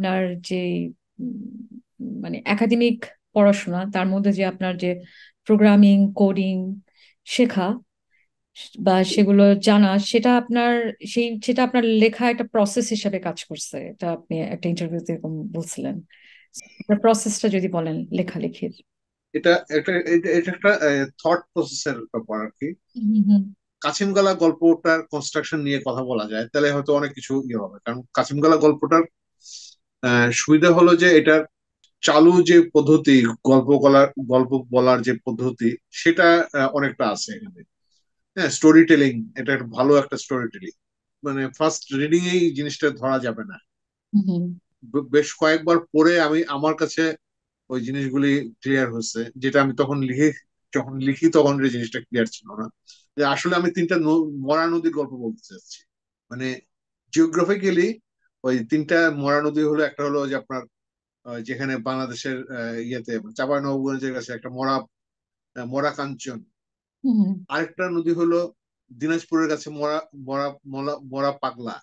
আপনার যে উম, মানে একাডেমিক পড়াশোনা, তার মধ্যে যে আপনার যে প্রোগ্রামিং কোডিং শেখা বা সেগুলো জানা, সেটা আপনার সেটা আপনার লেখা একটা প্রসেস হিসেবে কাজ করছে, এটা আপনি একটা ইন্টারভিউতে এরকম বলছিলেন। প্রসেসটা যদি বলেন লেখালেখির। এটা এটা এটা এটা একটা থট প্রসেসের ব্যাপার আর কি। হুম হুম কাছিমগালা গল্পটার কনস্ট্রাকশন নিয়ে কথা বলা যায় তাহলে হয়তো অনেক কিছু ইয়ে হবে, কারণ কাছিমগালা গল্পটার সুবিধা হলো যে এটার চালু যে পদ্ধতি, গল্প বলার যে পদ্ধতি, সেটা অনেকটা আছে এখানে। হ্যাঁ, স্টোরি টেলিং, এটা একটা ভালো একটা স্টোরি টেলিং, মানে ফার্স্ট রিডিং এই জিনিসটা ধরা যাবে না। হুম বেশ কয়েকবার পড়ে আমি আমার কাছে ওই জিনিসগুলি ক্লিয়ার হচ্ছে, যেটা আমি তখন যখন লিখি তখন এই জিনিসটা ক্লিয়ার ছিল না। যে আসলে আমি তিনটা মরা নদীর গল্প বলতে চাচ্ছি, মানে জিওগ্রাফিক্যালি ওই তিনটা মরা নদী হলো, একটা হলো যে আপনার যেখানে বাংলাদেশের ইয়েতে চাঁপাইনবাবগঞ্জের কাছে একটা মরা মরা কাঞ্চন। হুম আরেকটা নদী হলো দিনাজপুরের কাছে মরা মরা মরা মরা পাগলা।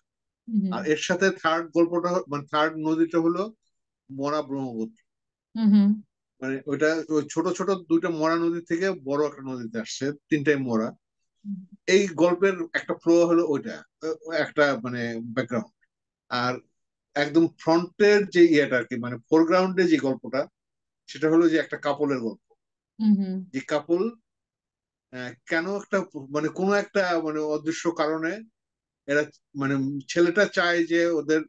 আর হুম এর সাথে থার্ড গল্পটা মানে থার্ড নদীটা হলো মরা ব্রহ্মপুত্র। হুম হুম মানে ওইটা ওই ছোট ছোট দুইটা মরা নদী থেকে বড় একটা নদীতে আসছে, তিনটাই মরা। হুম এই গল্পের একটা ফ্লো হলো ওইটা, একটা মানে ব্যাকগ্রাউন্ড। আর একদম ফ্রন্টের যে ইয়েটা আর কি, মানে ফোরগ্রাউন্ডে যে গল্পটা, সেটা হলো যে একটা কাপলের গল্প। হুম হুম যে কাপল কেন একটা মানে কোনো একটা মানে অদৃশ্য কারণে এরা মানে ছেলেটা চায় যে ওদের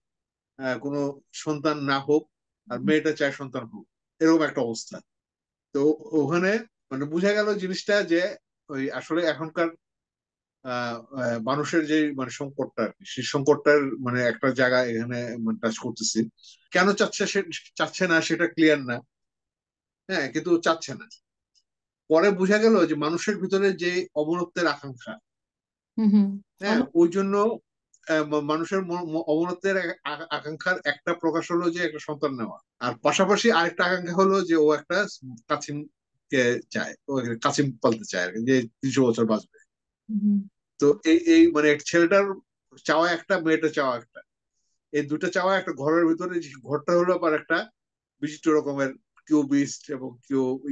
কোনো সন্তান না হোক, আর মেয়েটা চায় সন্তান হোক, এরকম একটা অবস্থা। তো ওখানে মানে বোঝা গেল জিনিসটা যে ওই আসলে এখনকার মানুষের যে মানে সংকটটা আর কি, সেই সংকটটার মানে একটা জায়গা এখানে মানে টাচ করতেছি। কেন চাচ্ছে সে চাচ্ছে না সেটা ক্লিয়ার না। হ্যাঁ, কিন্তু চাচ্ছে না। পরে বোঝা গেল যে মানুষের ভিতরে যে অমরত্বের আকাঙ্ক্ষা, হুম হুম হ্যাঁ ওই জন্য মানুষের অমরত্বের আকাঙ্ক্ষার একটা প্রকাশ হলো যে একটা সন্তান নেওয়া। আর পাশাপাশি আরেকটা আকাঙ্ক্ষা হলো যে ও একটা কাছিম কে চায়, ও একটা কাছিম পালতে চায় আর কি, যে 300 বছর বাঁচবে। হুম তো এই এই মানে ছেলেটার চাওয়া একটা, মেয়েটা চাওয়া একটা, এই দুটো চাওয়া একটা ঘরের ভিতরে। যে ঘরটা হলো আবার একটা বিচিত্র রকমের, কিউবিস্ট এবং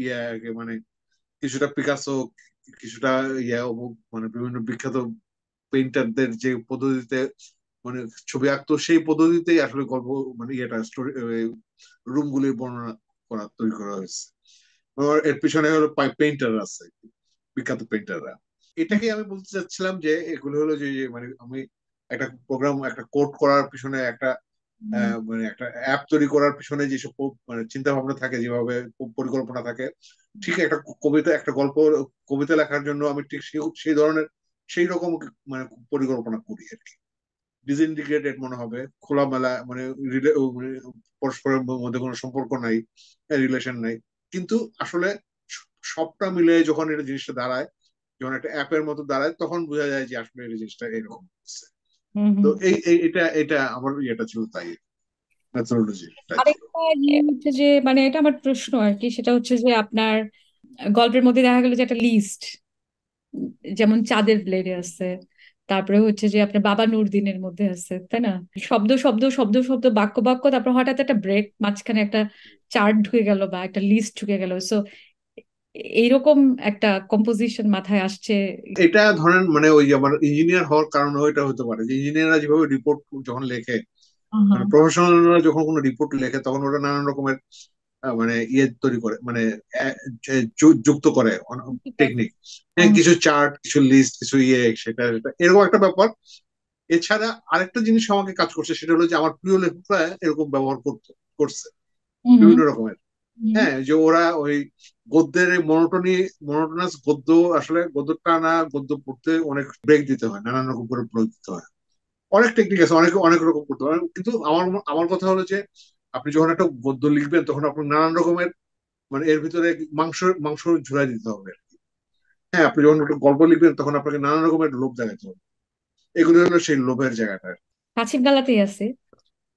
ইয়ে আর কি, মানে কিছুটা পিকাসো, কিছুটা ইয়ে মানে বিভিন্ন বিখ্যাত পেইন্টারদের যে পদ্ধতিতে মানে ছবি আঁকতো, সেই পদ্ধতিতেই আসলে গল্প মানে ইয়েটা স্টোরি রুম গুলির বর্ণনা তৈরি করা হয়েছে। আর এর পিছনে হলো পেইন্টার আছে, বিখ্যাত পেইন্টাররা। এটাকে আমি বলতে চাচ্ছিলাম যে এগুলো হলো যে যে মানে আমি একটা প্রোগ্রাম, একটা কোড করার পিছনে একটা হুম মানে একটা অ্যাপ তৈরি করার পিছনে যেসব মানে চিন্তা ভাবনা থাকে, যেভাবে পরিকল্পনা থাকে, ঠিক একটা কবিতা, একটা গল্প, কবিতা লেখার জন্য আমি ঠিক সেই ধরনের, সেই রকম মানে পরিকল্পনা করি আর কি। ডিসইন্টিগ্রেটেড মনে হবে, খোলামেলা, মানে মানে পরস্পরের মধ্যে কোনো সম্পর্ক নাই, রিলেশন নাই, কিন্তু আসলে সবটা মিলে যখন এটা জিনিসটা দাঁড়ায়, যখন একটা অ্যাপের মতো দাঁড়ায়, তখন বোঝা যায় যে আসলে এই জিনিসটা এরকম হচ্ছে। হুম তো হুম। এটা এটা আমার ইয়েটা ছিল, তাই মেথোডোলজি তাই। আরেকটা ইয়ে হচ্ছে যে মানে এটা আমার প্রশ্ন আর কি, সেটা হচ্ছে যে আপনার গল্পের মধ্যে দেখা গেল যে একটা লিস্ট, যেমন চাঁদের ব্লেডে আছে, তারপরে হচ্ছে যে আপনার বাবা নূরদিনের মধ্যে আছে, তাই না? শব্দ শব্দ শব্দ শব্দ বাক্য বাক্য, তারপর হঠাৎ একটা ব্রেক, মাঝখানে একটা চার্ট ঢুকে গেল বা একটা লিস্ট ঢুকে গেল। সো এইরকম একটা কম্পোজিশন মাথায় আসছে। এটা ধরেন মানে ওই আমার ইঞ্জিনিয়ার হওয়ার কারণে এটা হতে পারে, যে ইঞ্জিনিয়াররা যেভাবে রিপোর্ট যখন লেখে, আহা, মানে প্রফেশনালরা যখন কোনো রিপোর্ট লেখে, তখন ওটা নানান রকমের মানে ইয়ে তৈরি করে, মানে যুক্ত করে টেকনিক, আহা, কিছু চার্ট, কিছু লিস্ট, কিছু ইয়ে, সেটা সেটা এরকম একটা ব্যাপার। এছাড়া আরেকটা জিনিস আমাকে কাজ করছে, সেটা হলো যে আমার প্রিয় লেখকরা এরকম ব্যবহার করছে হুম বিভিন্ন রকমের। হুম হ্যাঁ, যে ওরা ওই গদ্যের মনোটোনাস গদ্য, আসলে গদ্য টানা, গদ্য পড়তে অনেক ব্রেক দিতে হয়, নানান রকম করে ব্রেক দিতে হয়, অনেক টেকনিক আছে, অনেক অনেক রকম করতে হয়। কিন্তু আমার আমার কথা হলো যে আপনি যখন একটা গদ্য লিখবেন, তখন আপনার নানান রকমের মানে এর ভিতরে মাংস মাংস ঝুলাই দিতে হবে আর কি। হ্যাঁ, আপনি যখন একটা গল্প লিখবেন, তখন আপনাকে নানান রকমের লোভ দেখাতে হবে। এগুলো হলো সেই লোভের জায়গাটা। কাছের বেলাতেই আছে।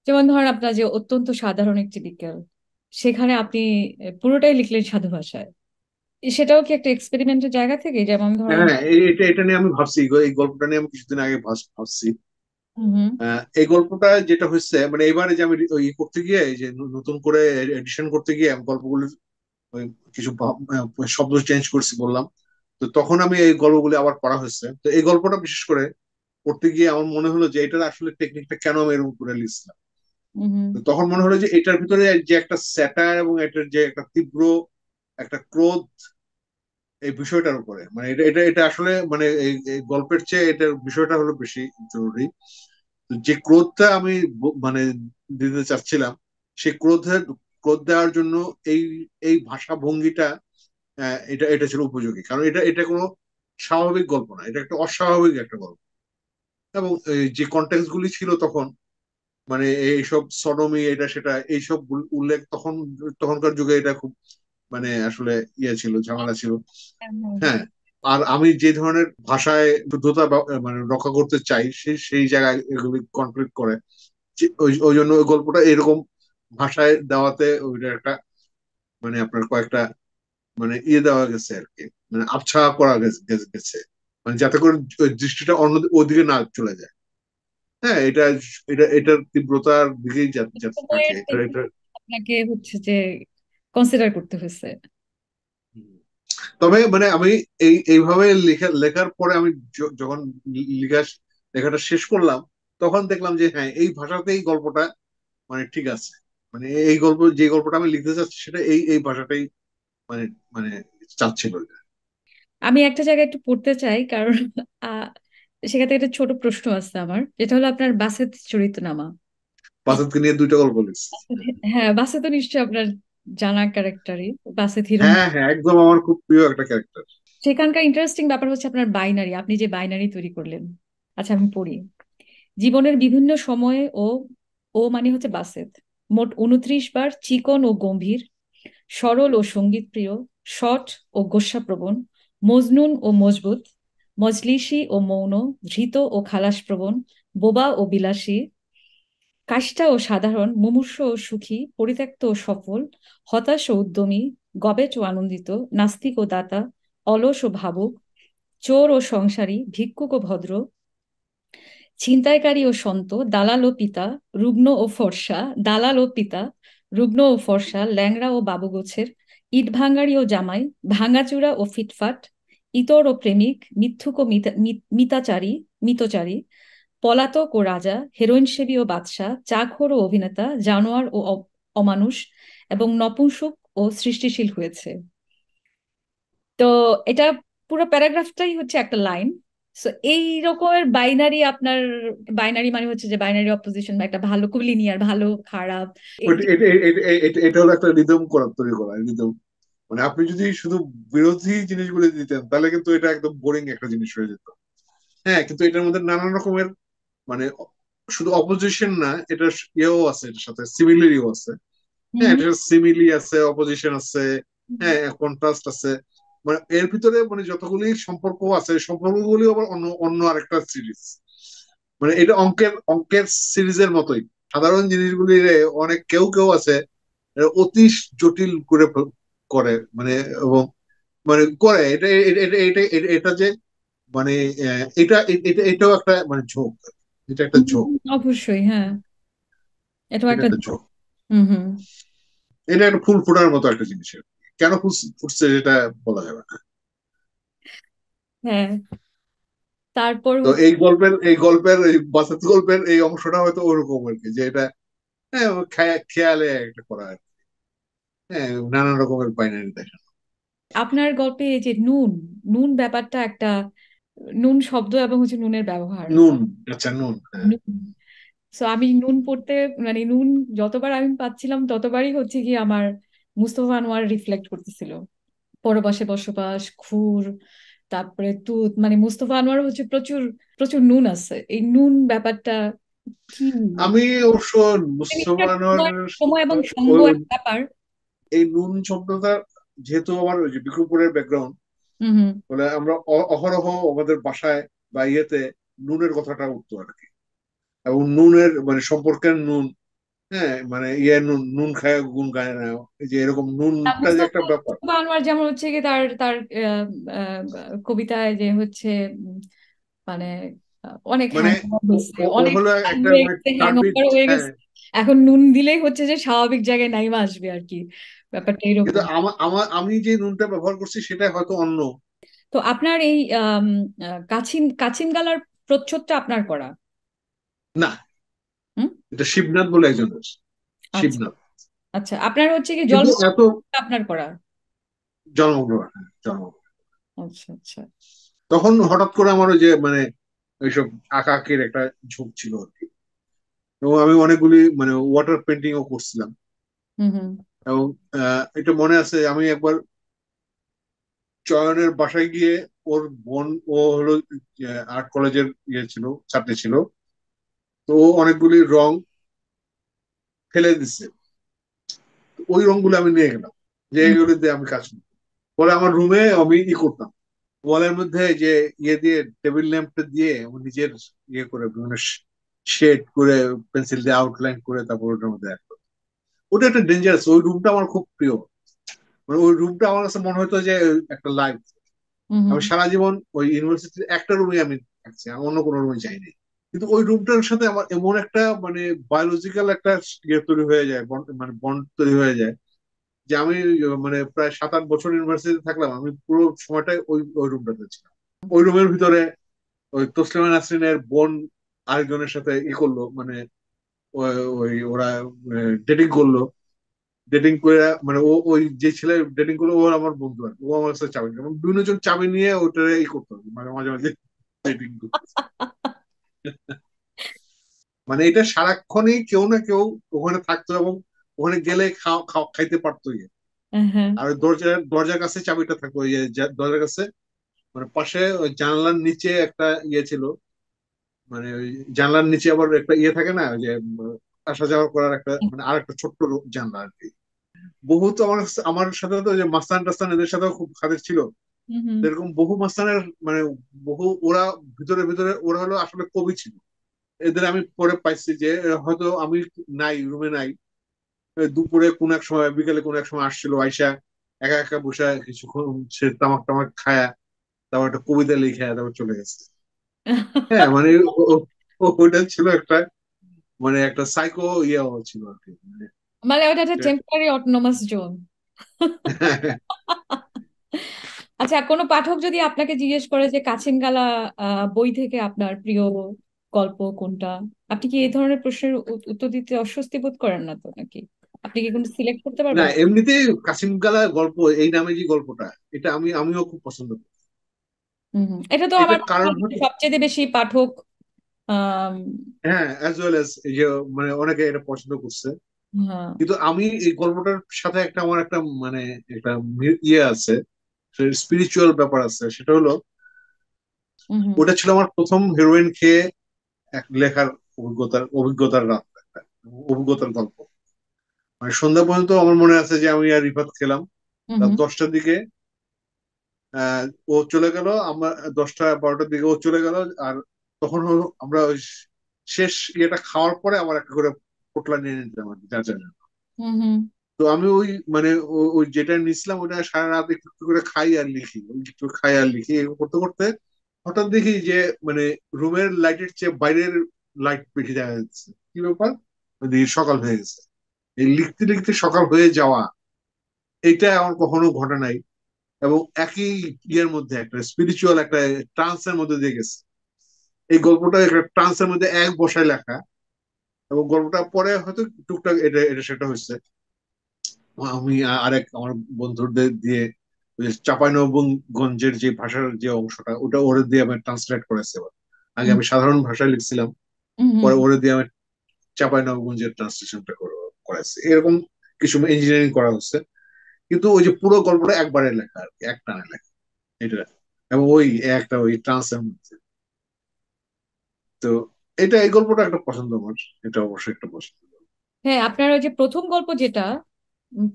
যেমন ধরেন আপনার যে অত্যন্ত সাধারণ একটি বিকেল, সেখানে আপনি পুরোটাই লিখলেন সাধু ভাষায়। সেটাও কি একটা এক্সপেরিমেন্টের জায়গা থেকে, যেমন ধরেন। হ্যাঁ, এটা এটা নিয়ে আমি ভাবছি, এই গল্পটা নিয়ে আমি কিছুদিন আগে ভাবছি। হুম। এই গল্পটা যেটা হচ্ছে মানে এবারে যে আমি ওই করতে গিয়ে এই যে নতুন করে এডিশন করতে গিয়ে আমি গল্পগুলোর ওই কিছু শব্দ চেঞ্জ করছি বললাম। তো তখন আমি এই গল্পগুলো আবার পড়া হয়েছে, তো এই গল্পটা বিশেষ করে পড়তে গিয়ে আমার মনে হলো যে এটার আসলে টেকনিকটা কেন আমি এরকম করে লিখছিলাম। হুম। তো তখন মনে হলো যে এটার ভিতরে যে একটা স্যাটার এবং এটার যে একটা তীব্র একটা ক্রোধ এই বিষয়টার উপরে, মানে এটা এটা এটা আসলে মানে এই গল্পের চেয়ে এটার বিষয়টা হলো বেশি জরুরি। তো যে ক্রোধটা আমি মানে দিতে চাচ্ছিলাম, সেই ক্রোধ দেওয়ার জন্য এই এই ভাষা ভঙ্গিটা এটা এটা ছিল উপযোগী, কারণ এটা এটা কোনো স্বাভাবিক গল্প না, এটা একটা অস্বাভাবিক একটা গল্প। এবং এই যে কন্টেক্সট গুলি ছিল তখন, মানে এইসব সডমি এটা সেটা এইসব উল্লেখ তখন তখনকার যুগে এটা খুব মানে আসলে ইয়ে ছিল, ঝামেলা ছিল। হ্যাঁ, হ্যাঁ, হ্যাঁ। হ্যাঁ। আর আমি যে ধরনের ভাষায় শুদ্ধতা মানে রক্ষা করতে চাই সেই সেই জায়গায় এগুলি কনফ্লিক্ট করে। ওই ওই জন্য ওই গল্পটা এরকম ভাষায় দেওয়াতে ওইটা একটা মানে আপনার কয়েকটা মানে ইয়ে দেওয়া গেছে আর কি, মানে আবছা করা গেছে মানে যাতে করে ওই দৃষ্টিটা অন্য ওদিকে না চলে যায়। হ্যাঁ, এটা এটা এটার তীব্রতার দিকেই যাতে থাকে সময়ের এটা দিকে এটা আপনাকে হচ্ছে যে কনসিডার করতে হয়েছে। তবে মানে আমি এইভাবে লেখার পরে আমি যখন লেখা লেখাটা শেষ করলাম, তখন দেখলাম যে হ্যাঁ এই ভাষাতেই গল্পটা মানে ঠিক আছে। মানে এই গল্প যে গল্পটা আমি লিখতে চাচ্ছি সেটা এই এই ভাষাটাই মানে মানে চাচ্ছিল এটা। আমি একটা জায়গায় একটু পড়তে চাই, কারণ আহ, সেখান থেকে একটা ছোট প্রশ্ন আছে আমার, যেটা হলো আপনার বাসের চরিত্রনামা। বাসাতকে নিয়ে দুইটা গল্প লিখছি। হ্যাঁ, বাসে তো নিশ্চয়ই আপনার জানা ক্যারেক্টারই, বাসে হিরণ। হ্যাঁ হ্যাঁ, একদম আমার খুব প্রিয় একটা ক্যারেক্টার। সেখানকার ইন্টারেস্টিং ব্যাপার হচ্ছে আপনার বাইনারি, আপনি যে বাইনারি তৈরি করলেন। আচ্ছা, আমি পড়ি। জীবনের বিভিন্ন সময়ে ও, ও মানে হচ্ছে বাসেত, মোট 29 বার চিকন ও গম্ভীর, সরল ও সঙ্গীতপ্রিয়, শঠ ও গোস্বাপ্রবণ, মজনুন ও মজবুত, মজলিসি ও মৌন, ধৃত ও খালাসপ্রবণ, বোবা ও বিলাসী, কাষ্টা ও সাধারণ, মুমূর্ষু ও সুখী, পরিত্যক্ত ও সফল, হতাশ ও উদ্যমী, গবেট ও আনন্দিত, নাস্তিক ও দাতা, অলস ও ভাবুক, চোর ও সংসারী, ভিক্ষুক ও ভদ্র, ছিনতাইকারী ও সন্ত, দালাল ও পিতা, রুগ্ন ও ফর্সা, দালাল ও পিতা, রুগ্ন ও ফর্সা, ল্যাংড়া ও বাবুগোছের, ইট ভাঙাড়ি ও জামাই, ভাঙাচুরা ও ফিটফাট, ইতর ও প্রেমিক, মিথ্যুক ও মিতাচারী, মিতচারী, পলাতক ও রাজা, হেরোইন সেবী ও বাদশাহ, চাকর ও অভিনেতা, জানোয়ার ও অমানুষ, এবং নপুংসক ও সৃষ্টিশীল হয়েছে। তো এটা পুরো প্যারাগ্রাফটাই হচ্ছে একটা লাইন। সো এই রকমের বাইনারি আপনার, বাইনারি মানে হচ্ছে যে বাইনারি অপোজিশন, বা একটা ভালো, খুব লিনিয়ার, ভালো খারাপ। এই যে এটা হলো একটা রিদম করা তৈরি করা রিদম। মানে আপনি যদি শুধু বিরোধী জিনিসগুলো দিতেন তাহলে কিন্তু এটা একদম বোরিং একটা জিনিস হয়ে যেত। হ্যাঁ, কিন্তু এটার মধ্যে নানান রকমের মানে শুধু অপোজিশন না, এটা ইয়েও আছে, এটার সাথে সিমিলারিও আছে। হ্যাঁ, হুম, এটার সিমিলি আছে, অপোজিশন আছে, হুম। হ্যাঁ কন্ট্রাস্ট আছে। মানে এর ভিতরে মানে যতগুলি সম্পর্ক আছে সম্পর্কগুলি আবার অন্য অন্য আরেকটা সিরিজ। মানে এটা অঙ্কের অঙ্কের সিরিজের মতোই। সাধারণ জিনিসগুলি অনেক কেউ কেউ আছে এরা অতি জটিল করে করে মানে এবং মানে করে এটা এটা এটা এটা এটা এটা যে মানে এটা এটা এটাও একটা মানে ঝোঁক। এটা একটা ঝোঁক। অবশ্যই, হ্যাঁ। এটাও এটা একটা। একটা ঝোঁক। হুম, হুম। এটা একটা ফুল ফোটার মতো একটা জিনিসের। কেন ফুল ফুটছে সেটা বলা যাবে না। হ্যাঁ, তারপর তো হচ্ছে এই গল্পের এই বাসাত গল্পের এই অংশটা হয়তো ওরকম আর কি, যে এটা হ্যাঁ খেয়ালে একটা করা আর কি। হ্যাঁ, নানান রকমের বাইনারি দেখা। আপনার গল্পে এই যে নুন, নুন ব্যাপারটা একটা, নুন শব্দ এবং হচ্ছে নুনের ব্যবহার। নুন। আচ্ছা, নুন, হ্যাঁ। সো আমি নুন পড়তে, মানে নুন যতবার আমি পাচ্ছিলাম ততবারই হচ্ছে কি আমার মুস্তফা আনোয়ার রিফ্লেক্ট করতেছিল। পরবাসে বসবাস, খুর, তারপরে তুত, মানে মুস্তফা আনোয়ার হচ্ছে প্রচুর প্রচুর নুন আছে, এই নুন ব্যাপারটা কি? আমি অবশ্য জিনিসটার মুস্তফানোর সময়, সময় এবং সাথে সঙ্গ ওই একটা ব্যাপার। এই নুন শব্দটা যেহেতু আমার ওই যে বিক্রমপুরের ব্যাকগ্রাউন্ড, হুম, হুম। বলে আমরা অহরহ আমাদের বাসায় বা ইয়েতে নুনের কথাটা উঠতো আর কি। এবং নুনের মানে সম্পর্কের নুন। হ্যাঁ, মানে ইয়ে নুন, নুন খায় গুণ গায় না, এই যে এরকম নুনটা যে একটা মুস্তফা ব্যাপার। মুস্তফা আনোয়ার যেমন হচ্ছে কি তার তার কবিতায় যে হচ্ছে মানে অনেক মানে হ্যাংওভার ও হয়েছে, ও ও অনেক হলো টাইম একটা হয়ে মানে গেছে, টার্বিড, হ্যাংওভার হয়ে হ্যাঁ। গেছে। এখন নুন দিলেই হচ্ছে যে স্বাভাবিক জায়গায় নাইমা আসবে আর কি, ব্যাপারটা কিন্তু এরকম। আমি যে নুনটা ব্যবহার করছি সেটা হয়তো অন্য। তো আপনার এই কাছিন কাছিন গালার প্রচ্ছদটা আপনার করা? না, হুম। এটা শিবনাথ বলে একজন আছে, আচ্ছা। শিবনাথ। আচ্ছা, আপনার হচ্ছে কি কিন্তু জন্ম এত আপনার করা? জন্মগ্রহণ, হ্যাঁ, জন্মগ্রহণ। আচ্ছা আচ্ছা। তখন হঠাৎ করে আমার ওই যে মানে ওইসব আঁকা আঁকির একটা ঝোঁক ছিল আর কি। এবং আমি অনেকগুলি মানে ওয়াটার পেন্টিং ও করছিলাম। হুম হুম এবং এটা মনে আছে, আমি একবার চয়নের বাসায় গিয়ে, ওর বোন, ও হলো আর্ট কলেজের ইয়ে ছিল, ছাত্রী ছিল। তো ও অনেকগুলি রং ফেলে দিচ্ছে, ওই রংগুলো আমি নিয়ে গেলাম, যে হুম এগুলো দিয়ে আমি কাজ করি। পরে আমার রুমে আমি করতাম, ওয়ালের মধ্যে যে ইয়ে দিয়ে, টেবিল ল্যাম্পটা দিয়ে আমি নিজের ইয়ে করে বিভিন্ন শেড করে, পেন্সিল দিয়ে আউটলাইন করে তারপর ওটার মধ্যে add করতাম। ওটা একটা ডেঞ্জারাস, ওই রুমটা আমার খুব প্রিয়। মানে ওই রুমটা আমার কাছে মনে হতো যে একটা লাইফ। হুম হুম। আমি সারা জীবন ওই ইউনিভার্সিটির একটা রুমে আমি থাকছি, আমি অন্য কোনো রুমে যাইনি। কিন্তু ওই রুমটার সাথে আমার এমন একটা মানে বায়োলজিক্যাল একটা ইয়ে তৈরি হয়ে যায়, মানে বন্ড তৈরি হয়ে যায়, যে আমি মানে প্রায় 7-8 বছর ইউনিভার্সিটিতে থাকলাম, আমি পুরো সময়টাই ওই ওই রুমটাতে ছিলাম। ওই রুমের ভিতরে ওই তসলিমা নাসরিনের বোন আরেকজনের সাথে করলো, মানে ওই ওরা ডেটিং করলো। ডেটিং করে মানে ওই যে ছেলে ডেটিং করলো, ও আমার বন্ধু আর কি। ও আমার কাছে চাবি নিয়ে, এবং বিভিন্ন জন চাবি নিয়ে ওটা করতো আর কি, মানে মাঝে মাঝে ডেটিং করতো। মানে এটা সারাক্ষণই কেউ না কেউ ওখানে থাকতো, এবং ওখানে গেলে খাইতে পারতো ইয়ে। হ্যাঁ। আর ওই দরজার কাছে চাবিটা থাকতো, ওই যে দরজার কাছে, মানে পাশে ওই জানলার নিচে একটা ইয়ে ছিল, মানে ওই জানলার নিচে আবার একটা ইয়ে থাকে না, ওই যে আসা যাওয়া করার একটা, মানে আর একটা ছোট্ট জানলা আর কি। বহু তো আমার সাথে তো ওই যে মাস্তান টাস্তান এদের সাথেও খুব খাতির ছিল। হুম হুম এরকম বহু মাস্তানের মানে বহু, ওরা ভিতরে ভিতরে ওরা হলো আসলে কবি ছিল। এদের আমি পরে পাইছি যে হয়তো আমি নাই, রুমে নাই, দুপুরে কোন এক সময়, বিকেলে কোন এক সময় আসছিল, আইসা একা একা বসে কিছুক্ষণ সে তামাক টামাক খায়া তারপর একটা কবিতা লিখে তারপর চলে গেছে। হ্যাঁ মানে ওইটা ছিল একটা, মানে একটা সাইকো ইয়ে ছিল আর কি, মানে মানে ওটা একটা টেম্পোরারি অটোনমাস জোন। আচ্ছা, কোনো পাঠক যদি আপনাকে জিজ্ঞেস করে যে কাছিনগালা বই থেকে আপনার প্রিয় গল্প কোনটা, আপনি কি এই ধরনের প্রশ্নের উত্তর দিতে অস্বস্তি বোধ করেন না তো নাকি? আপনি কি কোনো সিলেক্ট করতে না, পারবেন? এমনিতে কাসিম গালা গল্প, এই নামে যে গল্পটা, এটা আমিও খুব পছন্দ করি। হম হম, এটা তো এটা আমার মনে কারণ হয় যে হচ্ছে, সবচেয়ে বেশি পাঠক আহ হ্যাঁ, অ্যাজ ওয়েল এজ এই যে মানে অনেকে এটা পছন্দ করছে। হ্যাঁ। কিন্তু আমি এই গল্পটার সাথে একটা আমার একটা মানে একটা ইয়ে আছে, স্পিরিচুয়াল ব্যাপার আছে। সেটা হলো, হম হম ওটা ছিল আমার প্রথম হেরোইন খেয়ে এক লেখার অভিজ্ঞতার রাত, একটা অভিজ্ঞতার গল্প। মানে সন্ধ্যা পর্যন্ত আমার মনে আছে যে আমি আর রিফাত খেলাম। রাত হম 10টার দিকে ও চলে গেল, আমরা 10টা 12টার দিকে ও চলে গেল। আর তখন আমরা ওই শেষ ইয়েটা খাওয়ার পরে আমার একটা করে পোটলা নিয়ে নিতাম আর কি, যার যার জন্য। হম হম তো আমি ওই মানে ওই যেটা নিছিলাম ওটা সারা রাত একটু একটু করে খাই আর লিখি, ওই একটু খাই আর লিখি, এরকম করতে করতে হঠাৎ দেখি যে মানে রুমের লাইটের চেয়ে বাইরের লাইট বেশি দেখা যাচ্ছে। কি ব্যাপার, দেখি সকাল হয়ে গেছে। এই লিখতে লিখতে সকাল হয়ে যাওয়া, এটা আমার কখনো ঘটে নাই। এবং একই ইয়ের মধ্যে একটা স্পিরিচুয়াল একটা ট্রান্সের মধ্যে দিয়ে গেছে। এই গল্পটা একটা ট্রান্সের মধ্যে এক বসায় লেখা। এবং গল্পটা পরে হয়তো টুকটাক এটা এটা সেটা হয়েছে। আমি আরেক আমার বন্ধুদের দিয়ে ওই যে চাঁপাইনবাবগঞ্জের যে ভাষার যে অংশটা, ওটা ওরে দিয়ে আমি ট্রান্সলেট করেছি এবার। আগে আমি সাধারণ ভাষায় লিখছিলাম, হম পরে ওরে দিয়ে আমি চাঁপাইনবাবগঞ্জের ট্রান্সলেশনটা করেছি। এরকম কিছু ইঞ্জিনিয়ারিং করা হচ্ছে। কিন্তু ওই যে পুরো গল্পটা একবারে লেখা আর কি, একটানে লেখা এটা। এবং ওই একটা ওই ট্রান্সের মধ্যে। তো এটা, এই গল্পটা একটা পছন্দ আমার, এটা অবশ্যই একটা পছন্দ। হ্যাঁ, আপনার ওই যে প্রথম গল্প যেটা,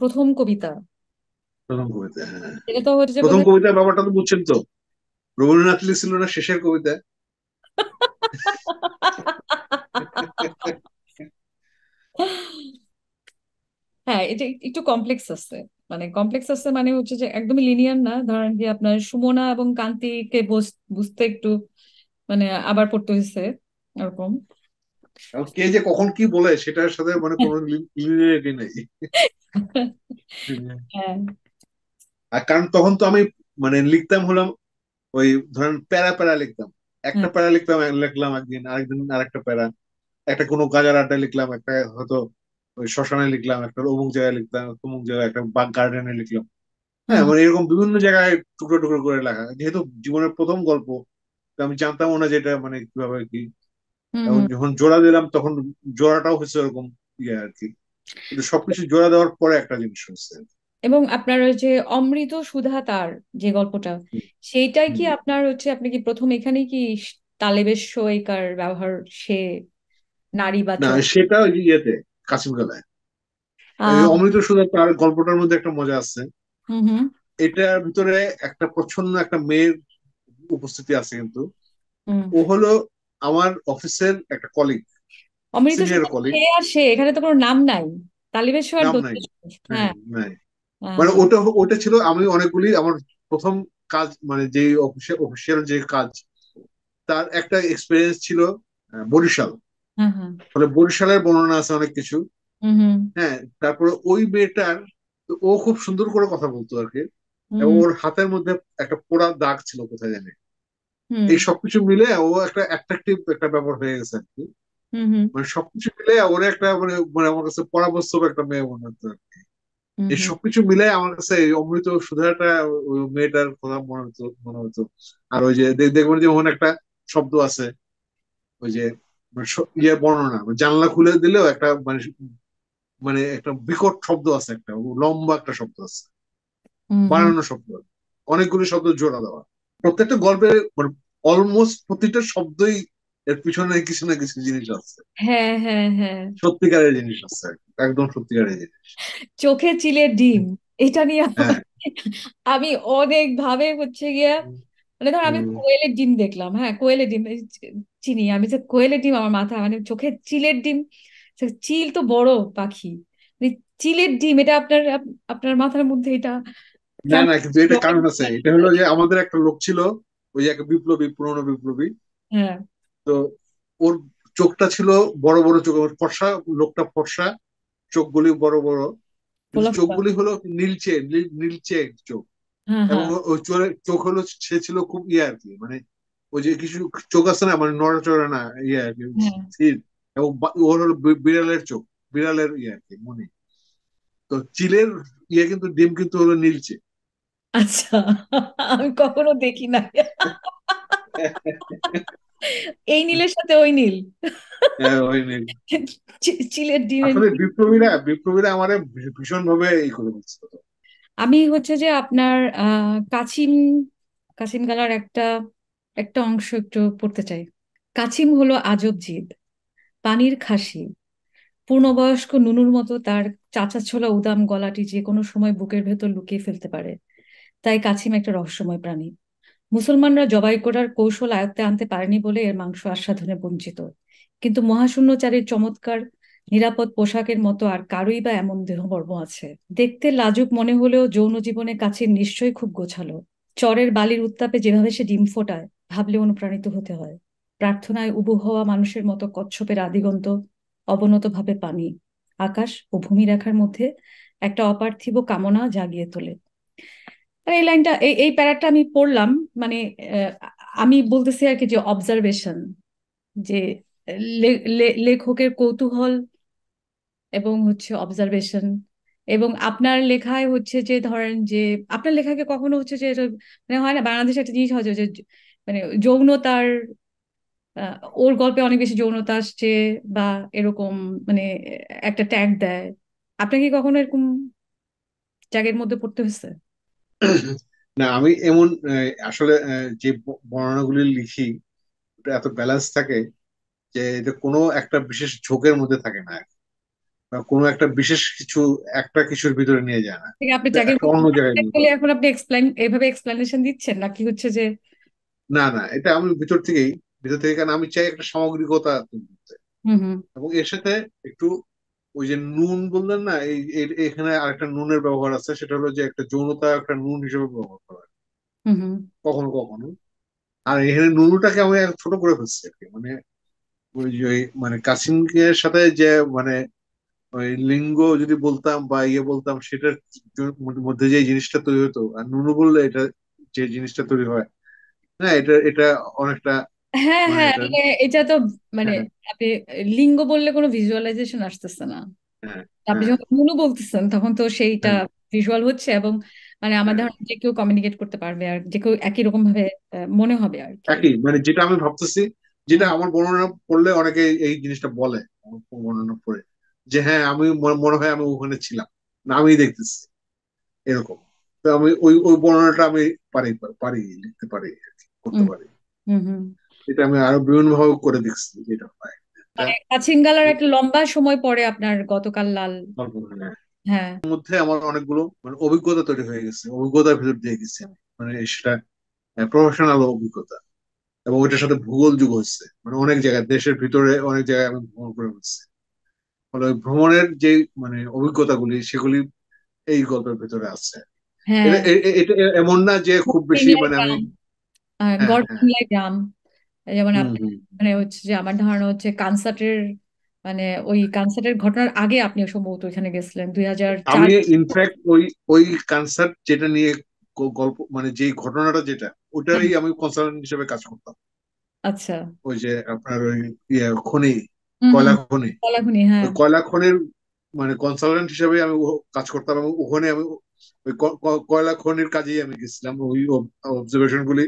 প্রথম কবিতা, প্রথম কবিতা, হ্যাঁ। এটা তো হচ্ছে প্রথম বোধহয়। কবিতার ব্যাপারটা তো বুঝছেন তো, রবীন্দ্রনাথ লিখছিল না শেষের কবিতা? হ্যাঁ, এটা একটু কমপ্লেক্স আছে। মানে কমপ্লেক্স আছে মানে হচ্ছে যে একদমই লিনিয়ার না, ধরেন যে আপনার সুমনা এবং কান্তিকে বুঝতে একটু মানে আবার পড়তে হয়েছে এরকম? এবং কে যে কখন কি বলে সেটার সাথে মানে কোনো লিনিয়ারিটি নেই। হ্যাঁ। আর কারণ তখন তো আমি মানে লিখতাম হলাম ওই ধরেন প্যারা প্যারা লিখতাম। একটা হ্যাঁ। প্যারা লিখতাম, লিখলাম একদিন, আরেকদিন আরেকটা প্যারা, একটা কোনো গাজার আড্ডা লিখলাম, একটা হয়তো ওই শ্মশানে লিখলাম, একটা অমুক জায়গায় লিখলাম, অমুক জায়গায় একটা বাগ গার্ডেনে লিখলাম। হ্যাঁ, হুম মানে এরকম বিভিন্ন জায়গায় টুকরো টুকরো করে লেখা, যেহেতু জীবনের প্রথম গল্প, তো আমি জানতাম না যেটা মানে কিভাবে কি। হুম এবং হুম। যখন জোড়া দিলাম তখন জোড়াটাও হচ্ছে ওরকম ইয়ে আর কি। কিন্তু সবকিছু জোড়া দেওয়ার পরে একটা জিনিস হচ্ছে। এবং আপনার ওই যে অমৃত সুধা তার যে গল্পটা, সেইটাই কি হুম। আপনার হচ্ছে, আপনি কি প্রথম এখানেই কি তালেবেশ সৈকার ব্যবহার, সে না, নারীবাচক? সেটা ওই যে ইয়েতে, কাশিম গলায়। এই আহ অমৃত সুধা তার গল্পটার মধ্যে একটা মজা আছে। হুম হুম এটার ভিতরে একটা প্রচ্ছন্ন একটা মেয়ের উপস্থিতি আছে কিন্তু। হুম। ও হলো আমার অফিসের একটা কলিগ, অমৃত সিনিয়র সুধা কলিগ। কে আর সে, এখানে তো কোনো নাম নাই। তালিবেশ আর নাম নাই, দত্ত। নাই, হ্যাঁ। নাই। মানে আহ, ওটা ওটা ছিল আমি অনেকগুলি আমার প্রথম কাজ, মানে যে অফিসিয়াল যে কাজ, তার একটা এক্সপিরিয়েন্স ছিল বরিশাল। হ্যাঁ হ্যাঁ। ফলে বরিশালের বর্ণনা আছে অনেক কিছু। হুম হুম হ্যাঁ, তারপরে ওই মেয়েটার, তো ও খুব সুন্দর করে কথা বলতো আর কি। এবং হুম ওর হাতের মধ্যে একটা পোড়া দাগ ছিল কোথায় জানি। হুম এই সবকিছু মিলে ও একটা অ্যাট্রাকটিভ একটা ব্যাপার হয়ে গেছে আর কি। হুম হুম মানে সবকিছু মিলে ওর একটা মানে মানে আমার কাছে পরামর্শক একটা মেয়ে মনে হতো আর কি। হুম এই হুম সবকিছু মিলে আমার কাছে এই অমৃত সুধাটা, ওই মেয়েটার কথা মনে হতো। আর ওই যে দেখবেন যে ওখানে একটা শব্দ আছে, ওই যে মানে ইয়ে বর্ণনা, মানে জানলা খুলে দিলেও একটা মানে মানে একটা বিকট শব্দ আছে, একটা লম্বা একটা শব্দ আছে, হুম হুম। বানানো শব্দ, অনেকগুলো শব্দ জোড়া দেওয়া। প্রত্যেকটা গল্পে মানে অলমোস্ট প্রতিটা শব্দই এর পিছনে কিছু না কিছু জিনিস আছে, হ্যাঁ হ্যাঁ হ্যাঁ। সত্যিকারের জিনিস আছে আর কি, একদম সত্যিকারের জিনিস। চোখে চিলের ডিম, এটা নিয়ে হ্যাঁ। আমি অনেক ভাবে হচ্ছে গিয়া, মানে ধর আমি হুম। কোয়েলের ডিম দেখলাম, হ্যাঁ কোয়েলের ডিম চিনি আমি, যে কোয়েলের ডিম আমার মাথা, মানে চোখে চিলের ডিম, চিল তো বড় পাখি, মানে চিলের ডিম, এটা আপনার আপনার মাথার মধ্যে এটা না কেমন না, কিন্তু এটা জমে কারণ আছে, গেছে? এটা হলো যে আমাদের একটা লোক ছিল, ওই যে একটা বিপ্লবী, পুরনো বিপ্লবী। হ্যাঁ। তো ওর চোখটা ছিল বড় বড় চোখ, ওর ফর্সা, লোকটা ফর্সা, চোখগুলি বড় বড়, কিন্তু ফোলা ফোলা। চোখগুলি হলো নীলচে, নীলচে চোখ। হ্যাঁ এবং হ্যাঁ ওই চোখ হলো, সে ছিল খুব ইয়ে আর কি, মানে ওই যে কিছু চোখ আছে না মানে নড়াচড়া না, ইয়ে আর কি, হ্যাঁ। স্থির। এবং ওর হলো বিড়ালের চোখ, বিড়ালের ইয়ে আর কি মনে। তো চিলের ইয়ে কিন্তু ডিম কিন্তু হলো নীলচে। আচ্ছা, আমি কখনো দেখি না এই নীলের সাথে ওই নীল। হ্যাঁ, ওই নীল। চিলের ডিমের আসলে নীল। বিপ্লবীরা আমার ভীষণ ভাবে ই করে বলছে। আমি হচ্ছে যে আপনার কাছিম, কাছিম গালার একটা একটা অংশ একটু পড়তে চাই। কাছিম হলো আজব জীব, পানির খাসি, পূর্ণবয়স্ক নুনুর মতো তার চাচা ছোলা উদাম গলাটি যে কোনো সময় বুকের ভেতর লুকিয়ে ফেলতে পারে। তাই কাছিম একটা রহস্যময় প্রাণী। মুসলমানরা জবাই করার কৌশল আয়ত্তে আনতে পারেনি বলে এর মাংস আস্বাদনে বঞ্চিত। কিন্তু মহাশূন্যচারীর চমৎকার নিরাপদ পোশাকের মতো আর কারুই বা এমন দেহবর্ম আছে? দেখতে লাজুক মনে হলেও যৌন জীবনে কাছিম নিশ্চয়ই খুব গোছালো। চরের বালির উত্তাপে যেভাবে সে ডিম ফোটায়, ভাবলে অনুপ্রাণিত হতে হয়। প্রার্থনায় উবু হওয়া মানুষের মতো কচ্ছপের আদিগন্ত অবনত ভাবে পানি, আকাশ ও ভূমিরেখার মধ্যে একটা অপার্থিব কামনা জাগিয়ে তোলে। মানে এই লাইনটা, এই প্যারাটা আমি পড়লাম, মানে আহ, আমি বলতেছি আর কি যে অবজারভেশন, যে লেখকের কৌতূহল এবং হচ্ছে অবজারভেশন, এবং আপনার লেখায় হচ্ছে যে ধরেন যে আপনার লেখাকে কখনো হচ্ছে যে এটা, মানে হয় না বাংলাদেশে একটা জিনিস হয় যে মানে যৌনতার, ওর গল্পে অনেক বেশি যৌনতা আসছে বা এরকম, মানে একটা ট্যাগ দেয়। আপনার কি কখনো এরকম ট্যাগের মধ্যে পড়তে হয়েছে? না, আমি এমন আসলে যে বর্ণনাগুলি লিখি, ওটা এত ব্যালেন্স থাকে যে এটা কোনো একটা বিশেষ ঝোঁকের মধ্যে থাকে না, বা কোনো একটা বিশেষ কিছু একটা কিছুর ভিতরে নিয়ে যায় না, থেকে আপনি এটা ট্যাগের একটা মধ্যে অন্য জায়গায় নিয়ে বলে যায়। এখন আপনি এক্সপ্লেন, এইভাবে এক্সপ্লেনেশন দিচ্ছেন নাকি হচ্ছে যে? না না, এটা আমি ভিতর থেকে কারণ আমি চাই একটা সামগ্রিকতা তৈরি করতে। হুম হুম এবং এর সাথে একটু ওই যে নুন বললেন না, এখানে আরেকটা নুনের ব্যবহার আছে, সেটা হলো যে একটা যৌনতা একটা নুন হিসেবে ব্যবহার করা হয় হুম হুম কখনো কখনো। আর এখানে নুনুটাকে আমি এক ছোট করে ফেলছি আর কি, মানে ওই যে মানে কাসিমের সাথে যে মানে ওই লিঙ্গ যদি বলতাম বা ইয়ে বলতাম, সেটার মধ্যে যে জিনিসটা তৈরি হতো, আর নুনু বললে এটা যে জিনিসটা তৈরি হয়, হ্যাঁ এটা এটা অনেকটা হ্যাঁ মানে হ্যাঁ, এটা। মানে এটা তো মানে হ্যাঁ আপনি লিঙ্গ বললে কোনো ভিজুয়ালাইজেশন আসতেছে না। হ্যাঁ আপনি হ্যাঁ যখন নুনু বলতেছেন তখন তো সেইটা হ্যাঁ ভিজুয়াল হচ্ছে, এবং মানে আমার হ্যাঁ। ধারণা যে কেউ কমিউনিকেট করতে পারবে আর যে কেউ একই রকম ভাবে মনে হবে আর কি। একই মানে যেটা আমি ভাবতেছি, যেটা হুম আমার বর্ণনা পড়লে অনেকে এই জিনিসটা বলে আমার বর্ণনা পড়ে, যে হ্যাঁ আমি মনে হয় আমি ওখানে ছিলাম, না আমি দেখতেছি এরকম। তো আমি ওই ওই বর্ণনাটা আমি পারি পারি লিখতে পারি আর কি, করতে হুম পারি। হুম হুম। এটা আমি আরো বিভিন্ন ভাবে করে দেখছি যেটা হয় এটা। মানে কাছিঙ্গালার একটা লম্বা সময় পরে আপনার গতকাল লাল। হ্যাঁ, হ্যাঁ এর মধ্যে আমার অনেকগুলো মানে অভিজ্ঞতা তৈরি হয়ে গেছে, অভিজ্ঞতার ভিতর দিয়ে গেছি আমি, মানে সেটা প্রফেশনাল অভিজ্ঞতা, এবং ওইটার সাথে ভূগোল যুগ হচ্ছে, মানে অনেক জায়গায় দেশের ভিতরে অনেক জায়গায় আমি ভ্রমণ করে ফেলছি। ফলে ওই ভ্রমণের যে মানে অভিজ্ঞতাগুলি সেগুলি এই গল্পের ভিতরে আছে। হ্যাঁ। এটা এটা এমন না যে খুব বেশি গড়বেঙ্গলাই মানে আমি। গ্রাম, হ্যাঁ হ্যাঁ। গড়বেঙ্গলাই গ্রাম, যেমন হুম আপনি হুম। মানে হচ্ছে যে আমার ধারণা হচ্ছে কনসার্টের মানে ওই কনসার্টের ঘটনার আগে আপনি সম্ভবত ওইখানে গেছিলেন 2004। আমি ইনফ্যাক্ট ওই ওই কনসার্ট যেটা নিয়ে গল্প মানে যে ঘটনাটা যেটা, ওটারই আমি কনসালটেন্ট হিসেবে কাজ করতাম। আচ্ছা। ওই যে আপনার ওই খনি, হুম হুম। কয়লা খনি, কলাখনি, হ্যাঁ। ওই কয়লা খনির মানে কনসালটেন্ট হিসেবে আমি কাজ করতাম, এবং ওখানে আমি ওই কয়লা খনির কাজেই আমি গেছিলাম, ওই অবজারভেশন গুলি।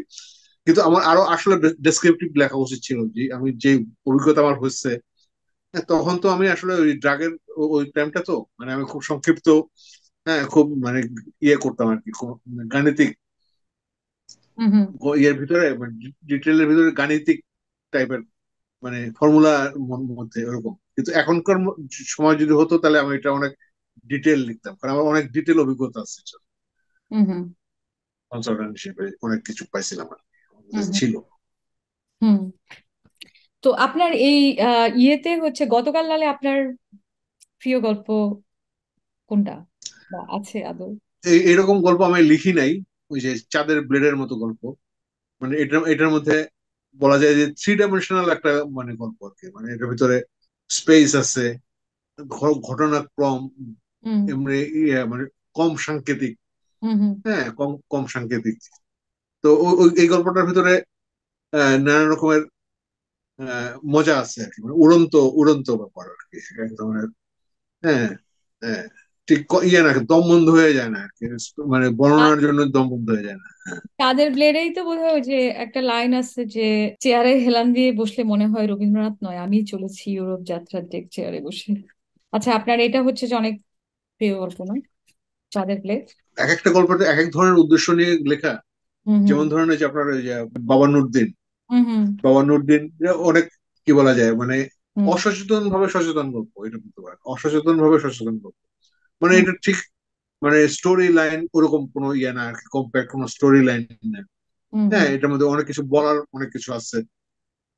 কিন্তু আমার আরো আসলে ডেসক্রিপটিভ লেখা উচিত ছিল, যে আমি যে অভিজ্ঞতা আমার হচ্ছে। হ্যাঁ, তখন তো আমি আসলে ওই ড্রাগের ওই টাইমটা তো মানে আমি খুব সংক্ষিপ্ত, হ্যাঁ খুব মানে ইয়ে করতাম আর কি, খুব গাণিতিক হুম হুম। ইয়ের ভিতরে ডিটেলের ভিতরে গাণিতিক টাইপের মানে ফর্মুলার মধ্যে ওরকম। কিন্তু এখনকার সময় যদি হতো তাহলে আমি এটা অনেক ডিটেল লিখতাম, কারণ আমার অনেক ডিটেল অভিজ্ঞতা আছে, হুম হুম। কনসালটেন্ট হিসেবে অনেক কিছু পাইছিলাম আর কি, আমার হুম কাছে হুম। ছিল। হুম। তো আপনার এই ইয়েতে হচ্ছে গতকাল লালে আপনার প্রিয় গল্প কোনটা, বা আছে আদৌ? এই এরকম গল্প আমি লিখি নাই, ওই যে চাঁদের ব্লেডের মতো গল্প, মানে এটার মধ্যে বলা যায় যে থ্রি ডাইমেনশনাল একটা মানে গল্প আর কি, মানে এটার ভিতরে স্পেস আছে, ঘটনাক্রম হুম এমনি মানে কম সাংকেতিক, হুম হুম। হ্যাঁ কম কম সাংকেতিক। তো এই গল্পটার ভিতরে নানা রকমের মজা আছে আর কি, মানে উড়ন্ত উড়ন্ত ব্যাপার আর কি, এক ধরনের। হ্যাঁ হ্যাঁ, ঠিক ইয়ে না, দম বন্ধ হয়ে যায় না আর কি, মানে বর্ণনার জন্য দম বন্ধ হয়ে যায় না। কাদের ব্লেডেই তো বোধহয় ওই যে একটা লাইন আছে যে চেয়ারে হেলান দিয়ে বসলে মনে হয় রবীন্দ্রনাথ নয়, আমি চলেছি ইউরোপ যাত্রার ডেক চেয়ারে বসে। আচ্ছা, আপনার এটা হচ্ছে যে অনেক প্রিয় গল্প না, চাঁদের প্লেট? এক একটা গল্পতে এক এক ধরনের উদ্দেশ্য নিয়ে লেখা। হুম হুম যেমন ধরেন এই যে আপনার ওই যে বাবা নুরদিন, হুম হুম বাবা নুরদিন যে অনেক কি বলা যায় মানে হুম অসচেতন ভাবে সচেতন গল্প, এটা বলতে পারেন অসচেতন ভাবে সচেতন গল্প। মানে হুম এটা ঠিক মানে স্টোরি লাইন ওরকম কোনো ইয়ে না আর কি, কম্প্যাক্ট কোনো স্টোরি লাইন না। হুম হ্যাঁ হুম এটার মধ্যে অনেক কিছু বলার অনেক কিছু আছে।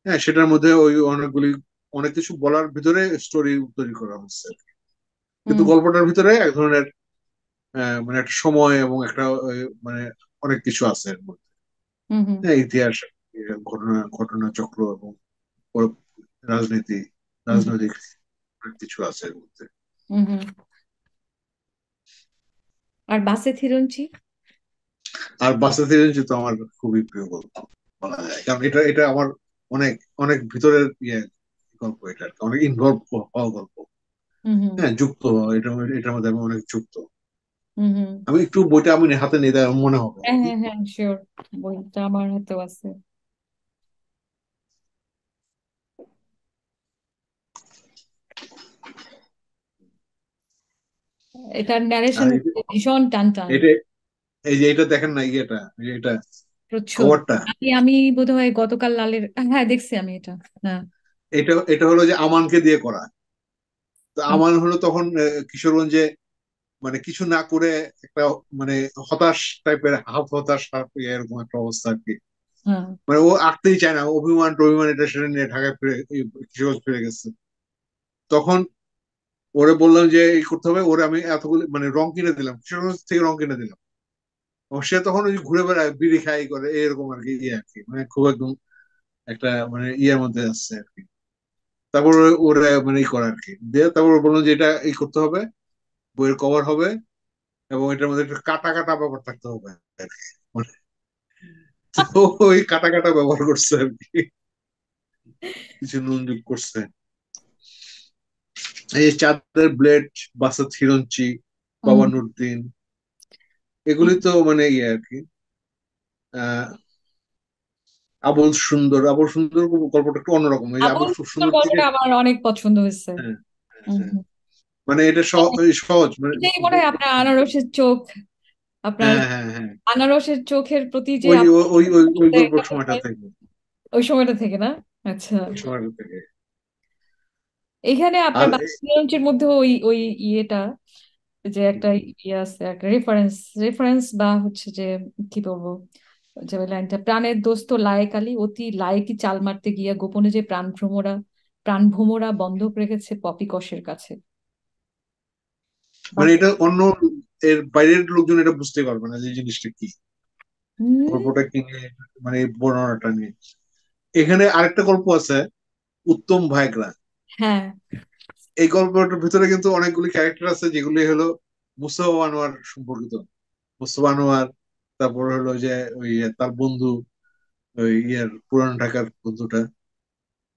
হ্যাঁ সেটার মধ্যে ওই অনেকগুলি অনেক কিছু বলার ভিতরে স্টোরি তৈরি করা হচ্ছে আর কি। কিন্তু হুম গল্পটার ভিতরে এক ধরনের মানে একটা সময় এবং একটা মানে অনেক কিছু আছে এর মধ্যে। হুম হুম হ্যাঁ ইতিহাস, ঘটনা ঘটনা চক্র এবং রাজনীতি, হুম রাজনৈতিক অনেক কিছু আছে এর মধ্যে। হুম হুম। আর বাসে থিরুনছি? আর বাস্তব সিরিজ তো আমার খুবই প্রিয় গল্প বলা যায়, কারণ এটা এটা আমার অনেক অনেক ভিতরের ইয়ে গল্প, এটা আর কি, অনেক ইনভলভ হওয়া গল্প। হুম হুম হ্যাঁ যুক্ত হওয়া, এটার মধ্যে আমি অনেক যুক্ত। হুম হুম। আমি একটু বইটা আমি হাতে নিয়ে দেয় মনে হবে আর হ্যাঁ কি। হ্যাঁ হ্যাঁ, শিওর, বইটা আমার হাতেও আছে। এটার আর ন্যারেশন ভীষণ টান টান। এটা এই যে এটা দেখেন না ইয়েটা, এই যে এটা প্রচ্ছদ। কভারটা, আমি বোধহয় গতকাল লালের, হ্যাঁ দেখছি আমি এটা। হ্যাঁ। এটা এটা হলো যে আমানকে দিয়ে করা। তো আমান হলো তখন কিশোরগঞ্জে মানে কিছু না করে একটা মানে হতাশ টাইপের, হাফ হতাশ হাফ এরকম একটা অবস্থা আর কি। হ্যাঁ। মানে ও আঁকতেই চায় না, অভিমান টভিমান এটা সেটা নিয়ে ঢাকায় ফিরে কিশোরগঞ্জ ফিরে গেছে। তখন ওরে বললাম যে এই করতে হবে, ওরে আমি এতগুলো মানে রং কিনে দিলাম, কিশোরগঞ্জ থেকে রং কিনে দিলাম। এবং সে তখন ওই ঘুরে বেড়ায়, বিড়ি খাই করে, এরকম আর কি, ইয়ে আর কি, মানে খুব একদম একটা মানে ইয়ের মধ্যে আসছে আর কি। তারপর ওরা মানে ই করে আর কি, দিয়ে তারপর বললো যে এটা ই করতে হবে, বইয়ের কভার হবে, এবং এটার মধ্যে একটা কাটা কাটা ব্যাপার থাকতে হবে আর কি। মানে তো ওই কাটা কাটা ব্যবহার করছে আর কি, কিছু নুন যোগ করছে। এই যে চাঁদের ব্লেড, বাসাত হিরঞ্চি, হুম। বাবা নুরদিন, এগুলি তো মানে ইয়ে আর কি। আহ আবুল সুন্দর, আবুল সুন্দর গল্পটা একটু অন্যরকম। এই যে আবুল আবুল সুন্দর সুন্দর থেকে, গল্পটা আমার অনেক পছন্দ হয়েছে। হ্যাঁ হুম, হ্যাঁ, হুম। মানে এটা মানে সহজ মানে এটাই মনে হয় আপনার আনারসের চোখ, আপনার হ্যাঁ হ্যাঁ হ্যাঁ, আনারসের চোখের প্রতি যে ওই ওই ওই ওই ওই গল্পের একটা সময়টা থেকে, ওই সময়টা থেকে না? আচ্ছা। ওই সময়টা থেকে। এখানে আপনার আর বাস্তবের মধ্যে ওই ওই ইয়েটা, যে একটা ইয়ে আছে, একটা রেফারেন্স, রেফারেন্স বা হচ্ছে যে কি বলবো, যে ওই লাইনটা, প্রাণের দোস্ত লায়েক আলী অতি লায়েকি চাল মারতে গিয়া গোপনে যে প্রাণ ভ্রমরা বন্ধক রেখেছে পপি কসের কাছে। মানে বাস। এটা অন্য, এর বাইরের লোকজন এটা বুঝতে পারবে না যে এই জিনিসটা কি, হুম। গল্পটা কি নিয়ে, মানে এই বর্ণনাটা নিয়ে। এখানে আরেকটা গল্প আছে, উত্তম ভাইগরা। হ্যাঁ। এই গল্পটার ভিতরে কিন্তু অনেকগুলি ক্যারেক্টার আছে যেগুলি হলো মুস্তফা আনোয়ার সম্পর্কিত। মুস্তফা আনোয়ার, তারপর হলো যে ওই তার বন্ধু, ওই ইয়ার পুরান ঢাকার বন্ধুটা,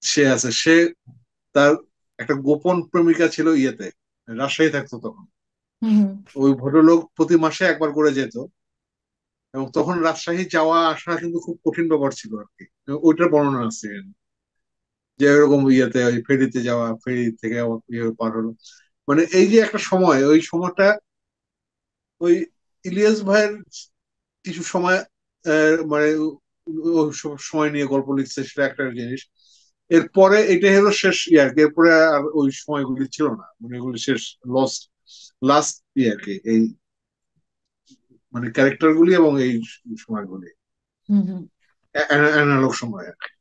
সে আছে। সে তার একটা গোপন প্রেমিকা ছিল ইয়েতে, রাজশাহী থাকতো তখন। হুম, ওই ভদ্রলোক প্রতি মাসে একবার করে যেত, এবং তখন রাজশাহী যাওয়া আসা কিন্তু খুব কঠিন ব্যাপার ছিল আর কি। ওইটার বর্ণনা আছে যে এরকম ইয়েতে ওই ফেরিতে যাওয়া, ফেরি থেকে আবার ইয়ে পার হলো। মানে এই যে একটা সময়, ওই সময়টা ওই ইলিয়াস ভাইয়ের কিছু সময় মানে ওই সময় নিয়ে গল্প লিখছে, সেটা একটা জিনিস। এরপরে এটাই হলো শেষ ইয়ার কি, এরপরে আর ওই সময়গুলি ছিল না, মানে এগুলি শেষ, লস্ট, লাস্ট ইয়ার কি, এই মানে ক্যারেক্টার গুলি এবং এই সময়গুলি হুম, হুম। অ্যানালগ সময় আর কি।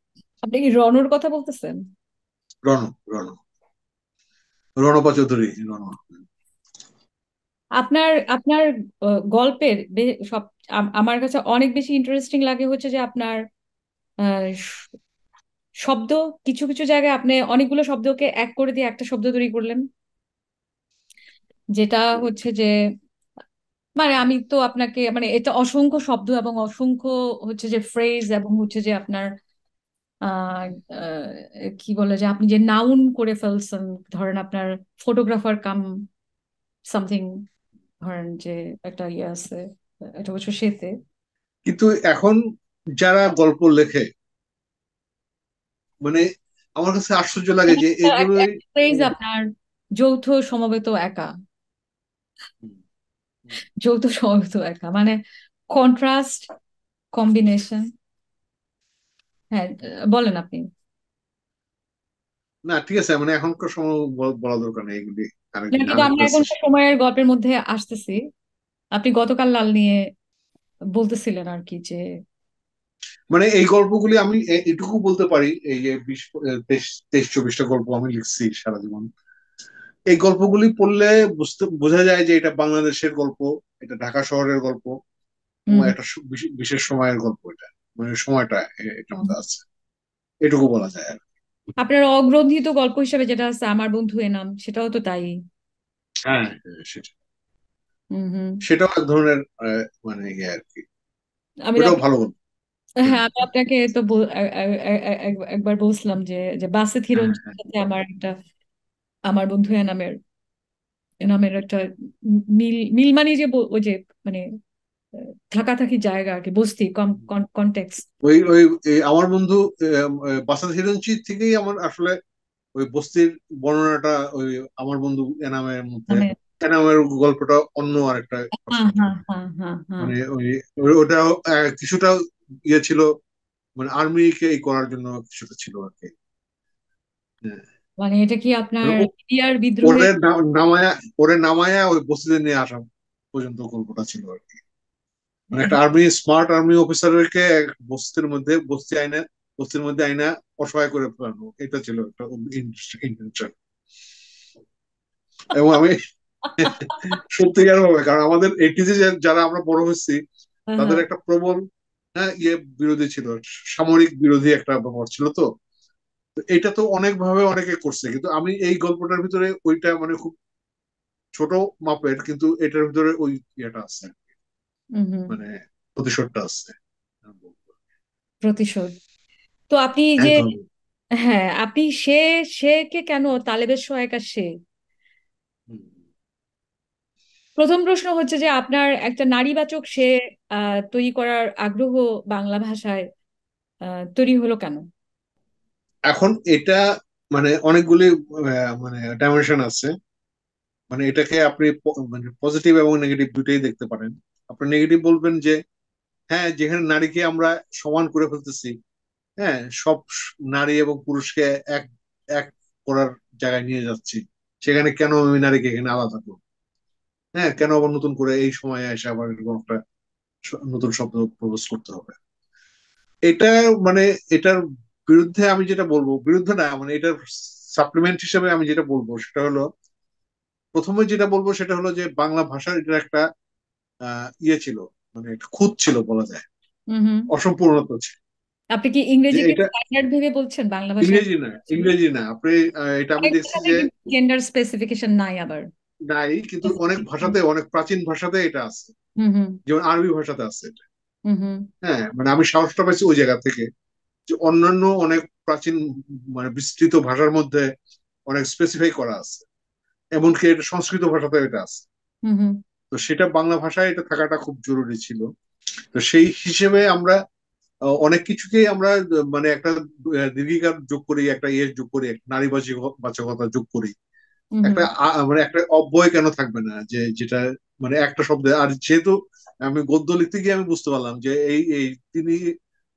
আপনি কি রনুর কথা বলতেছেন? রণ, রণ, রণপা চৌধুরী, রণ। আপনার আপনার গল্পের সব আমার কাছে অনেক বেশি ইন্টারেস্টিং লাগে হচ্ছে যে আপনার শব্দ, কিছু কিছু জায়গায় আপনি অনেকগুলো শব্দকে এক করে দিয়ে একটা শব্দ তৈরি করলেন, যেটা হচ্ছে যে মানে আমি তো আপনাকে মানে এটা অসংখ্য শব্দ এবং অসংখ্য হচ্ছে যে ফ্রেজ এবং হচ্ছে যে আপনার আহ কি বলে যে আপনি যে নাউন করে ফেলছেন, ধরেন আপনার ফটোগ্রাফার কাম সামথিং, ধরেন যে একটা ইয়ে আছে, এটা হচ্ছে সেতে কিন্তু এখন যারা গল্প লেখে, মানে আমার কাছে আশ্চর্য লাগে যে এগুলোই একটা ফ্রেজ আপনার যৌথ সমবেত একা, যৌথ সমবেত একা মানে কন্ট্রাস্ট, কম্বিনেশন। হ্যাঁ, বলেন আপনি। না, ঠিক আছে, মানে এখনকার সময় বলা দরকার নেই এগুলি, না, আরেকদিন কিন্তু আমরা আরেকটা এখন session। সময়ের গল্পের মধ্যে আসতেছি। আপনি গতকাল লাল নিয়ে বলতেছিলেন আর কি যে মানে এই গল্পগুলি আমি এটুকু বলতে পারি, এই যে 20 23 24টা গল্প আমি লিখছি সারা জীবন। এই গল্পগুলি পড়লে বোঝা যায় যে এটা বাংলাদেশের গল্প, এটা ঢাকা শহরের গল্প, এবং হুম, একটা বিশেষ সময়ের গল্প এটা, মানে সময়টা এটার হুম। মধ্যে আছে, এটুকু বলা যায় আর কি। আপনার অগ্রন্থিত গল্প হিসেবে যেটা আছে আমার বন্ধু এনাম, সেটাও তো তাই। হ্যাঁ হ্যাঁ, সেটা, হুম, হুম। সেটাও এক ধরনের মানে ইয়ে আর কি, আমি ওইটাও ভালো গল্প। হ্যাঁ হ্যাঁ, আমি আপনাকে তো একবার বলছিলাম যে যে বাসে হ্যাঁ থিরঞ্জির হ্যাঁ, সাথে আমার একটা, আমার বন্ধু এনামের, এনামের একটা মিল মিল মানে যে ওই যে মানে থাকাথাকি জায়গা আর কি, বস্তি, কনটেক্সট। ওই ওই আমার বন্ধু বাসাত হিরঞ্চি থেকেই আমার আসলে ওই বস্তির বর্ণনাটা, ওই আমার বন্ধু এনামের মধ্যে, মানে এনামের গল্পটা অন্য আরেকটা হ্যাঁ, পার্সপেক্টিভ। হ্যাঁ, হ্যাঁ, হ্যাঁ, হ্যাঁ। মানে ওটা কিছুটা ইয়ে ছিল, মানে আর্মিকে এই করার জন্য কিছুটা ছিল আর কি। হ্যাঁ। মানে এটা কি আপনার মানে ইন্ডিয়ার বিদ্রোহে? ওরে নামায়া, ওরে নামায়া ওই বস্তিতে নিয়ে আসা পর্যন্ত গল্পটা ছিল আর কি। মানে একটা আর্মি, স্মার্ট আর্মি অফিসারকে বস্তির মধ্যে আইনা অসহায় করে ফেলানো, এটা ছিল একটা ইন্টেনশন। এবং আমি সত্যিকার ভাবে, কারণ আমাদের এইটিজে যারা আমরা বড় হয়েছি, হ্যাঁ। তাদের একটা প্রবল বিরোধী ছিল, সামরিক বিরোধী একটা ব্যাপার ছিল। তো তো এটা তো অনেক ভাবে অনেকে করছে, কিন্তু আমি এই গল্পটার ভিতরে ওইটা মানে খুব ছোট মাপের, কিন্তু এটার ভিতরে ওই ইয়েটা আছে, হুম হুম। মানে প্রতিশোধটা আছে। প্রতিশোধ। তো আপনি যে, একদম। হ্যাঁ আপনি সে, সে কে কেন তালেবের সহায়িকা সে? হুম। প্রথম প্রশ্ন হচ্ছে যে আপনার একটা নারীবাচক সে তৈরি করার আগ্রহ বাংলা ভাষায় তৈরি হলো কেন? এখন এটা মানে অনেকগুলি মানে ডাইমেনশন আছে। মানে এটাকে আপনি মানে পজিটিভ এবং নেগেটিভ দুটোই দেখতে পারেন। আপনি নেগেটিভ বলবেন যে হ্যাঁ, যেখানে নারীকে আমরা সমান করে ফেলতেছি, হ্যাঁ সব নারী এবং পুরুষকে এক এক করার জায়গায় নিয়ে যাচ্ছি, সেখানে কেন আমি নারীকে এখানে আলাদা করবো? হ্যাঁ, কেন আবার নতুন করে এই সময়ে এসে আবার এরকম একটা নতুন শব্দ প্রবেশ করতে হবে? এটা মানে এটার বিরুদ্ধে আমি যেটা বলবো, বিরুদ্ধে না মানে এটার সাপ্লিমেন্ট হিসেবে আমি যেটা বলবো সেটা হলো, প্রথমে যেটা বলবো সেটা হলো যে বাংলা ভাষার এটা একটা ছিল, মানে একটা খুঁত ছিল বলা যায়, হুম হুম। অসম্পূর্ণতা ছিল। আপনি কি যে ইংরেজিকে এটা স্ট্যান্ডার্ড ভেবে বলছেন বাংলা ভাষায়? ইংরেজি না, ইংরেজি না, আপনি এটা আমি অনেক দেখছি ভাষাতে যে কিন্তু জেন্ডার স্পেসিফিকেশন নাই আবার। নাই, কিন্তু অনেক ভাষাতে, অনেক প্রাচীন ভাষাতে এটা আছে। হুম হুম। যেমন আরবি ভাষাতে আছে এটা। হুম হুম। হ্যাঁ, মানে আমি সাহসটা পাইছি ওই জায়গা থেকে, যে অন্যান্য অনেক প্রাচীন মানে বিস্তৃত ভাষার মধ্যে অনেক স্পেসিফাই করা আছে। এমনকি এটা সংস্কৃত ভাষাতে এটা আছে। হুম হুম। তো সেটা বাংলা ভাষায় এটা থাকাটা খুব জরুরি ছিল। তো সেই হিসেবে আমরা অনেক কিছুকেই আমরা মানে একটা দীর্ঘিকার যোগ করি, একটা যোগ করি, একটা নারীবাচী বাচকতা যোগ করি। হুম হুম। একটা মানে একটা অব্যয় কেন থাকবে না, যে যেটা মানে একটা শব্দে। আর যেহেতু আমি গদ্য লিখতে গিয়ে আমি বুঝতে পারলাম যে এই এই তিনি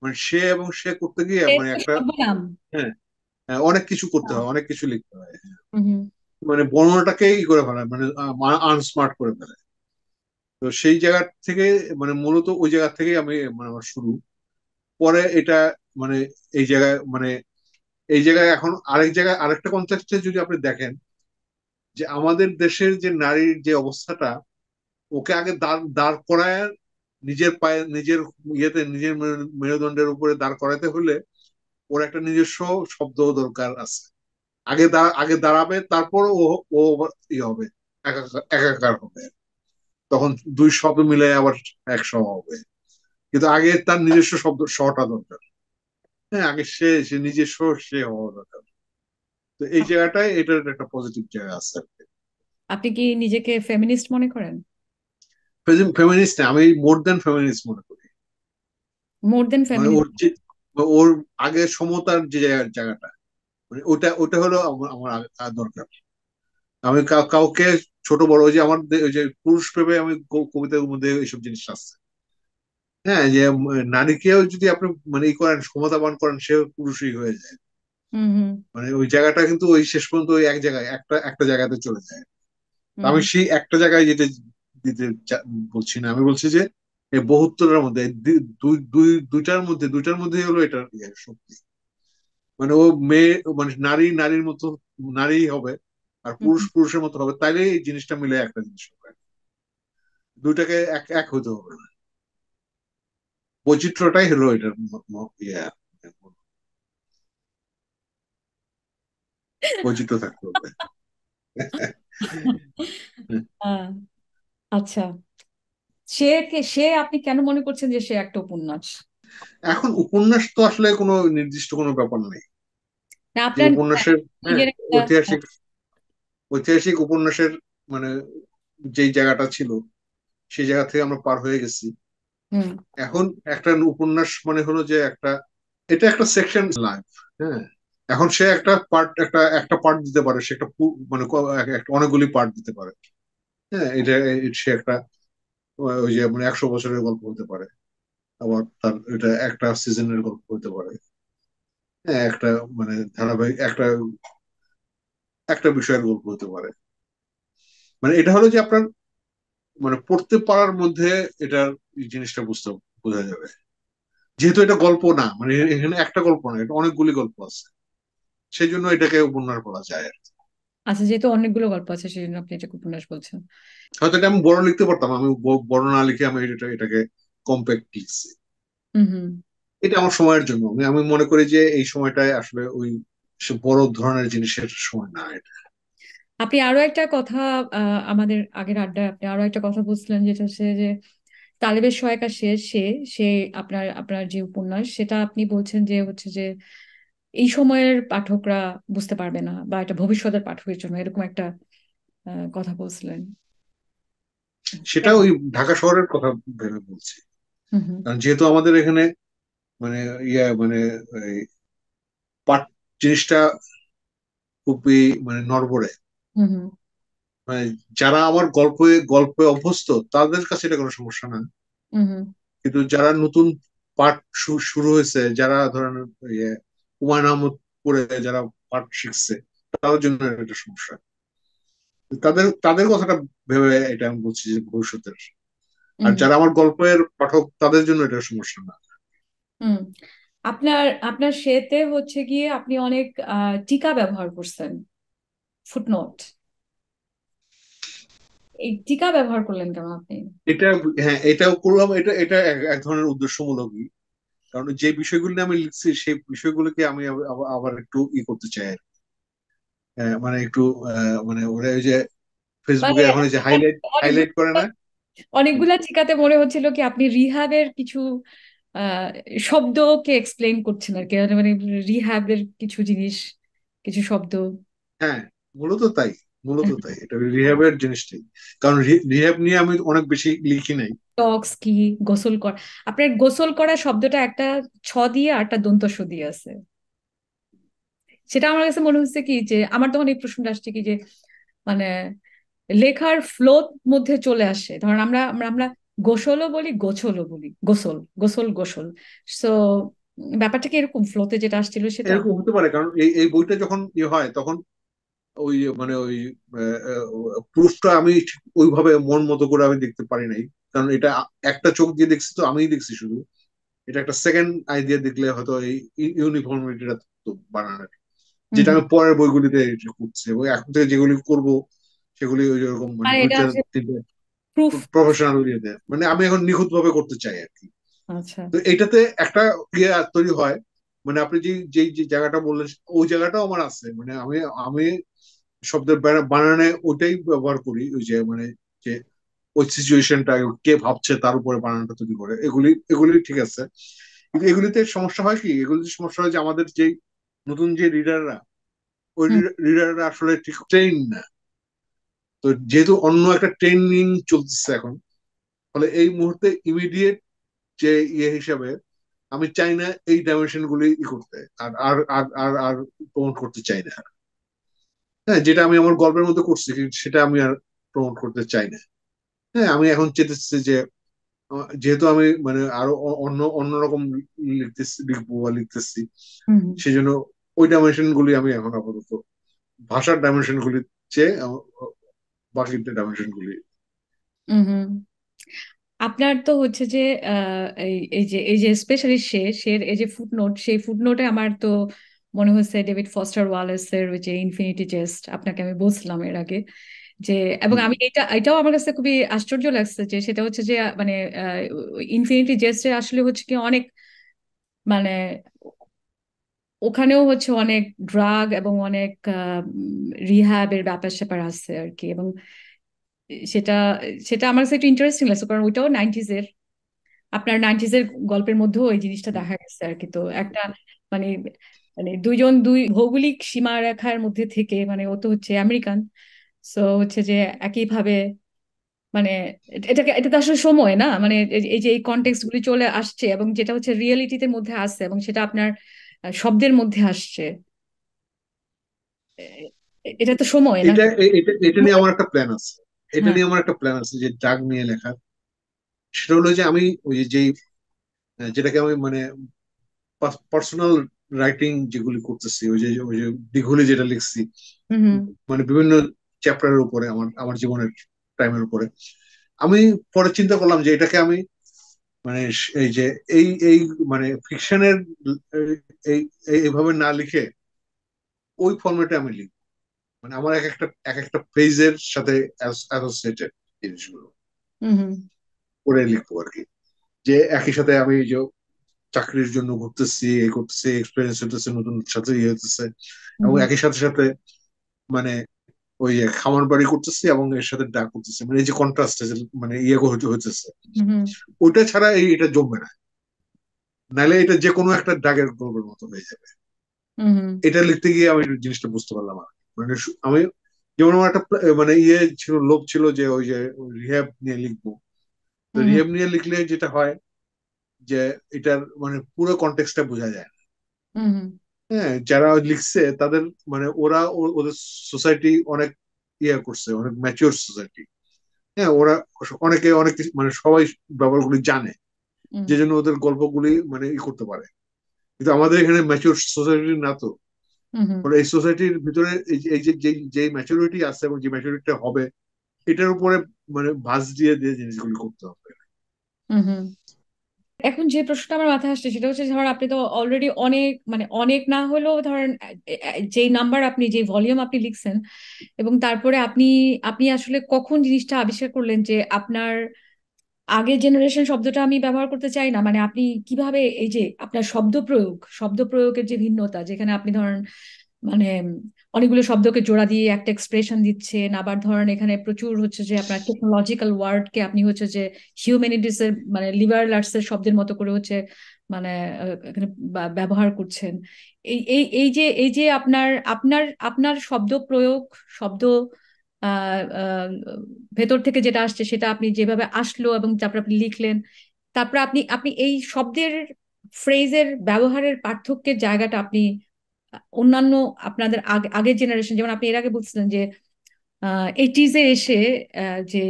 মানে সে এবং সে করতে গিয়ে সে মানে তো একটা সর্বনাম। হ্যাঁ, অনেক কিছু করতে হয়, অনেক কিছু লিখতে হয়। হুম হুম। মানে বর্ণনাটাকে ই করে ফেলায়, মানে আনস্মার্ট করে ফেলে। তো সেই জায়গা থেকে মানে মূলত ওই জায়গা থেকেই আমি মানে আমার শুরু। পরে এটা মানে এই জায়গায় মানে এই জায়গায় এখন আরেক জায়গায় আরেকটা কনটেক্সটে যদি আপনি দেখেন, যে আমাদের দেশের যে নারীর যে অবস্থাটা, ওকে আগে দাঁড় দাঁড় করায় নিজের পায়ে নিজের ইয়েতে নিজের মেরুদণ্ডের উপরে দাঁড় করাতে হলে ওর একটা নিজস্ব শব্দ দরকার আছে। আগে দাঁড়াবে, তারপর ও ইয়ে হবে, একাকার হবে। তখন দুই শব্দ মিলে আবার এক স হবে। কিন্তু আগে তার নিজস্ব শব্দ শটা দরকার। হ্যাঁ, আগে সে নিজস্ব সে হওয়া দরকার। তো এই জায়গাটায় এটার একটা পজিটিভ জায়গা আছে আর কি। আপনি কি নিজেকে ফেমিনিস্ট মনে করেন? ফেমিনিস্ট আমি মোর দেন ফেমিনিস্ট মনে করি। মোর দেন মানে ফেমিনিস্ট? ওর যে ওর আগে সমতার যে জায়গাটা, মানে ওটা ওটা হলো আমার আমার দরকার। আমি কাউকে ছোট বড়, ওই যে আমার ওই যে পুরুষ প্রেমে আমি কবিতার মধ্যে এইসব জিনিস আছে। হ্যাঁ, যে নারীকেও যদি আপনি মানে ই করেন, ক্ষমতাবান করেন, সে পুরুষই হয়ে যায়। হুম হুম। মানে ওই জায়গাটা কিন্তু ওই শেষ পর্যন্ত ওই এক জায়গায় একটা একটা জায়গাতে চলে যায়। তো হুম আমি হুম। সেই একটা জায়গায় যেতে দিতে বলছি না, আমি বলছি যে এই বহুত্তরের মধ্যে দুইটার মধ্যে হলো এটা শক্তি। মানে ও মেয়ে মানে নারী নারীর মতো নারী হবে, আর হুম পুরুষ হুম। পুরুষের মতো হবে, তাইলে এই জিনিসটা মিলে একটা জিনিস হবে। দুইটাকে এক এক হতে হবে না। বৈচিত্র্যটাই হলো এটার ইয়ে, বৈচিত্র্য থাকতে হবে। আহ, আচ্ছা, সে কে, সে আপনি কেন মনে করছেন যে সে একটা উপন্যাস? এখন উপন্যাস তো আসলে কোনো নির্দিষ্ট কোনো ব্যাপার নেই। না যে আপনার উপন্যাসের হ্যাঁ নিজের একটা। ঐতিহাসিক ঐতিহাসিক উপন্যাসের মানে যেই জায়গাটা ছিল, সেই জায়গা থেকে আমরা পার হয়ে গেছি। হুম এখন একটা উপন্যাস মানে হলো যে একটা, এটা একটা সেকশন লাইফ। হ্যাঁ, এখন সে একটা পার্ট একটা একটা পার্ট দিতে পারে, সে একটা মানে অনেকগুলি পার্ট দিতে পারে। হ্যাঁ, এটা সে একটা ওই যে মানে 100 বছরের গল্প হতে পারে, আবার তার এটা একটা সিজনের গল্প হতে পারে। হ্যাঁ, একটা মানে ধারাবাহিক একটা একটা বিষয়ের গল্প হতে পারে। মানে এটা হলো যে আপনার মানে পড়তে পারার মধ্যে এটার এই জিনিসটা বোঝা যাবে। যেহেতু এটা গল্প না, মানে এখানে একটা গল্প না, এটা অনেকগুলি গল্প আছে, সেই জন্য এটাকে উপন্যাস বলা যায় আর কি। আচ্ছা, যেহেতু অনেকগুলো গল্প আছে সেজন্য আপনি এটাকে উপন্যাস বলছেন। হয়তো এটা আমি বড় লিখতে পারতাম, আমি বড় না লিখে আমি এটাকে কম্প্যাক্ট লিখছি। হুম হুম। এটা আমার সময়ের জন্য, আমি আমি মনে করি যে এই সময়টায় আসলে ওই সব বড় ধরনের জিনিসের সময় না এটা। আপনি আরো একটা কথা, আমাদের আগের আড্ডায় আপনি আরো একটা কথা বলছিলেন, যেটা হচ্ছে যে তালেবের সহায়িকা শেষ সে সে আপনার আপনার যে উপন্যাস, সেটা আপনি বলছেন যে হচ্ছে যে এই সময়ের পাঠকরা বুঝতে পারবে না, বা এটা ভবিষ্যতের পাঠকের জন্য, এরকম একটা কথা বলছিলেন। সেটা কেন? ওই ঢাকা শহরের কথা ভেবে বলছি। হুম হুম। কারণ যেহেতু আমাদের এখানে মানে মানে এই পাট জিনিসটা খুবই মানে নড়বড়ে, হুম হুম। মানে যারা আমার গল্পে গল্পে অভ্যস্ত তাদের কাছে এটা কোনো সমস্যা না। হুম হুম। কিন্তু যারা নতুন পাঠ শুরু হয়েছে, যারা ধরেন ইয়ে হুমায়ুন আহমদ পড়ে যারা পাঠ শিখছে, তাদের জন্য এটা সমস্যা। তাদের তাদের কথাটা ভেবে এটা আমি বলছি যে ভবিষ্যতের। আর হুম যারা আমার গল্পের পাঠক তাদের জন্য এটা সমস্যা না। হুম। আপনার আপনার সেতে হচ্ছে গিয়ে আপনি অনেক টিকা ব্যবহার করছেন, ফুটনোট। এই টিকা ব্যবহার করলেন কেন আপনি? এটা, হ্যাঁ এটাও করলাম, এটা এটা এক এক ধরনের উদ্দেশ্যমূলকই। কারণ যে বিষয়গুলো নিয়ে আমি লিখছি সেই বিষয়গুলোকে আমি আবার একটু করতে চাই আর কি। মানে একটু মানে ওরা ওই যে মানে ফেসবুকে এখন এই যে হাইলাইট হাইলাইট করে অনেকগুলা না। অনেকগুলা টিকাতে মনে হচ্ছিল কি আপনি রিহাবের কিছু আহ শব্দকে এক্সপ্লেন করছেন আর কি, মানে রিহাবের কিছু জিনিস, কিছু শব্দ। হ্যাঁ, মূলত তাই, মূলত তাই, এটা রিহ্যাবের জিনিসটাই। কারণ রিহ্যাব নিয়ে আমি অনেক বেশি লিখি নাই। টক্স কি, গোসল করা, আপনার গোসল করা শব্দটা একটা ছ দিয়ে আর একটা দন্ত স দিয়ে আছে। সেটা আমার কাছে মনে হচ্ছে কি যে, আমার তখন এই প্রশ্নটা আসছে কি যে, মানে লেখার ফ্লোর মধ্যে চলে আসে। ধরেন আমরা আমরা আমরা গোসলও বলি, গোছলও বলি, গোসল গোসল গোসল। সো ব্যাপারটা কি এরকম ফ্লোতে যেটা আসছিল সেটা? এরকম হতে পারে, কারণ এই এই বইটা যখন হয় তখন ওই মানে ওই প্রুফটা আমি ঠিক ওইভাবে মন মতো করে আমি দেখতে পারি নাই। কারণ এটা একটা চোখ দিয়ে দেখছি, তো আমিই দেখছি শুধু। এটা একটা সেকেন্ড আই দিয়ে দেখলে হয়তো এই ইউনিফর্মিটিটা তো বানানোর, হুম যেটা হুম। আমি পরের বইগুলিতে করছি, এবং এখন থেকে যেগুলি করব সেগুলি ওই রকম মানে মানে এটা দুইটা হচ্ছে তিনটে প্রুফ। প্রফেশনাল ইয়েতে, মানে আমি এখন নিখুঁত ভাবে করতে চাই আর কি। আচ্ছা। তো এইটাতে একটা ইয়ে তৈরি হয়, মানে আপনি যে যে যে জায়গাটা বললেন ওই জায়গাটাও আমার আছে, মানে আমি আমি শব্দের বানানে ওইটাই ব্যবহার করি, ওই যে মানে যে ওই সিচুয়েশনটা কে ভাবছে তার উপরে বানানটা তৈরি করে, এগুলি এগুলি ঠিক আছে। কিন্তু এগুলিতে সমস্যা হয় কি, এগুলিতে সমস্যা হয় যে আমাদের যে নতুন যে রিডাররা, ওই হুম রিডাররা আসলে ঠিক ট্রেন না। তো যেহেতু অন্য একটা ট্রেনিং চলতেছে এখন, ফলে এই মুহূর্তে ইমিডিয়েট যে ইয়ে হিসাবে আমি চাই না এই ডাইমেনশন গুলি করতে, আর আর আর আর আর প্রমোট করতে চাই না। হ্যাঁ, যেটা আমি আমার গল্পের মধ্যে করছি কিন্তু সেটা আমি আর প্রমোট করতে চাই না। হ্যাঁ, আমি এখন চেতেছি যে যেহেতু আমি মানে আরো অন্য অন্যরকম লিখতেছি, লিখবো বা লিখতেছি, হুম। সেই জন্য ওই ডাইমেনশন গুলি আমি এখন আপাতত ভাষার ডাইমেনশন গুলির চেয়ে বাকি ডাইমেনশন গুলি। হুম হুম। আপনার তো হচ্ছে যে এই এই যে স্পেশালি শের এই যে ফুটনোট, সেই ফুটনোটে আমার তো মনে হচ্ছে ডেভিড ফস্টার ওয়ালেসের ওই যে ইনফিনিটি জেস্ট, আপনাকে আমি বলছিলাম এর আগে যে, এবং হুম। আমি এটাও আমার কাছে খুবই আশ্চর্য লাগছে যে সেটা হচ্ছে যে মানে ইনফিনিটি জেস্টে আসলে হচ্ছে কি অনেক, মানে ওখানেও হচ্ছে অনেক ড্রাগ এবং অনেক রিহ্যাবের ব্যাপার স্যাপার আছে আর কি। এবং সেটা সেটা আমার কাছে একটু ইন্টারেস্টিং লাগছে, কারণ ওইটাও নাইনটিজ এর, আপনার নাইনটিজ এর গল্পের মধ্যেও এই জিনিসটা হুম। দেখা গেছে আর কি। তো একটা মানে মানে দুইজন দুই ভৌগোলিক সীমারেখার মধ্যে থেকে, মানে ও তো হচ্ছে আমেরিকান, সো হচ্ছে যে একইভাবে, মানে এটাকে এটা তো আসলে সময় না, মানে এই যে এই কনটেক্সট গুলি চলে আসছে এবং যেটা হচ্ছে রিয়েলিটিতে মধ্যে আসছে, এবং সেটা আপনার শব্দের মধ্যে আসছে। এ- এটা তো সময় না? এটা এটা এটা নিয়ে আমার একটা প্ল্যান আছে। এটা হ্যাঁ। নিয়ে আমার একটা প্ল্যান আছে যে ড্রাগ নিয়ে লেখা। সেটা হলো যে আমি ওই যে যেটাকে আমি মানে পার্সোনাল রাইটিং যেগুলি করতেছি, ওই যে দিঘলি যেটা লিখছি, হুম হুম। মানে বিভিন্ন চ্যাপ্টারের উপরে আমার আমার জীবনের টাইমের উপরে, আমি পরে চিন্তা করলাম যে এটাকে আমি মানে এই যে এই মানে ফিকশনের এই এইভাবে না লিখে ওই ফরম্যাটে আমি লিখবো। মানে আমার এক একটা পেজের সাথে অ্যাসোসিয়েটেড জিনিসগুলো হুম হুম। করে লিখবো আর কি। যে একই সাথে আমি এই যে চাকরির জন্য ঘুরতেছি, এই করতেছি, এক্সপিরিয়েন্স হতেছে, নতুন সাথে ইয়ে হতেছে, হুম এবং হুম একই সাথে সাথে মানে ওই যে খামার বাড়ি করতেছি এবং এর সাথে ডাক করতেছি, মানে এই যে কন্ট্রাস্ট মানে ইয়ে হইতেছে, হুম ওইটা ছাড়া এটা জমবে না। নাহলে এটা যে কোনো একটা ডাকের গল্পের মতো হয়ে যাবে। হুম হুম এটা লিখতে গিয়ে আমি জিনিসটা বুঝতে পারলাম আর কি। মানে আমি যেমন আমার একটা মানে ইয়ে ছিল, লোভ ছিল যে ওই যে রিহ্যাব নিয়ে লিখবো। তো হুম রিহ্যাব নিয়ে লিখলে যেটা হয় যে এটার মানে পুরো কন্টেক্সটটা বোঝা যায় না। হুম হুম হ্যাঁ, যারা লিখছে তাদের মানে ওরা ওদের সোসাইটি অনেক ইয়ে করছে, অনেক ম্যাচিওর সোসাইটি। হ্যাঁ, ওরা অনেকে অনেক মানে সবাই ব্যাপারগুলি জানে, হুম যে জন্য ওদের গল্পগুলি মানে করতে পারে। কিন্তু আমাদের এখানে ম্যাচিওর সোসাইটি না তো। হুম হুম ফলে এই সোসাইটির ভিতরে এই যে যে ম্যাচুরিটি আছে এবং যে ম্যাচুরিটি হবে, এটার উপরে মানে ভাঁজ দিয়ে দিয়ে জিনিসগুলি করতে হবে। হুম হুম। এখন যে প্রশ্নটা আমার মাথায় আসছে সেটা হচ্ছে, ধর আপনি তো অলরেডি অনেক, মানে অনেক না হলেও ধরেন যেই নাম্বার আপনি, যে ভলিউম আপনি লিখছেন, এবং তারপরে আপনি আপনি আসলে কখন জিনিসটা আবিষ্কার করলেন যে আপনার আগের জেনারেশন শব্দটা আমি ব্যবহার করতে চাই না, মানে আপনি কিভাবে এই যে আপনার শব্দ প্রয়োগের যে ভিন্নতা, যেখানে আপনি ধরেন মানে অনেকগুলো শব্দকে জোড়া দিয়ে একটা এক্সপ্রেশন দিচ্ছেন, আবার ধরেন এখানে প্রচুর হচ্ছে যে আপনার টেকনোলজিক্যাল ওয়ার্ডকে আপনি হচ্ছে যে হিউম্যানিটিস এর মানে লিবারাল আর্টস এর শব্দের মতো করে হচ্ছে মানে এখানে ব্যবহার করছেন। এই যে আপনার আপনার আপনার শব্দ প্রয়োগ, শব্দ আহ আহ, ভেতর থেকে যেটা আসছে সেটা আপনি যেভাবে আসলো এবং তারপর আপনি লিখলেন, তারপর আপনি আপনি এই শব্দের ফ্রেজের ব্যবহারের পার্থক্যের জায়গাটা আপনি অন্যান্য আপনাদের আগের জেনারেশন, যেমন আপনি এর আগে বলছিলেন যে এইটিজে এসে যে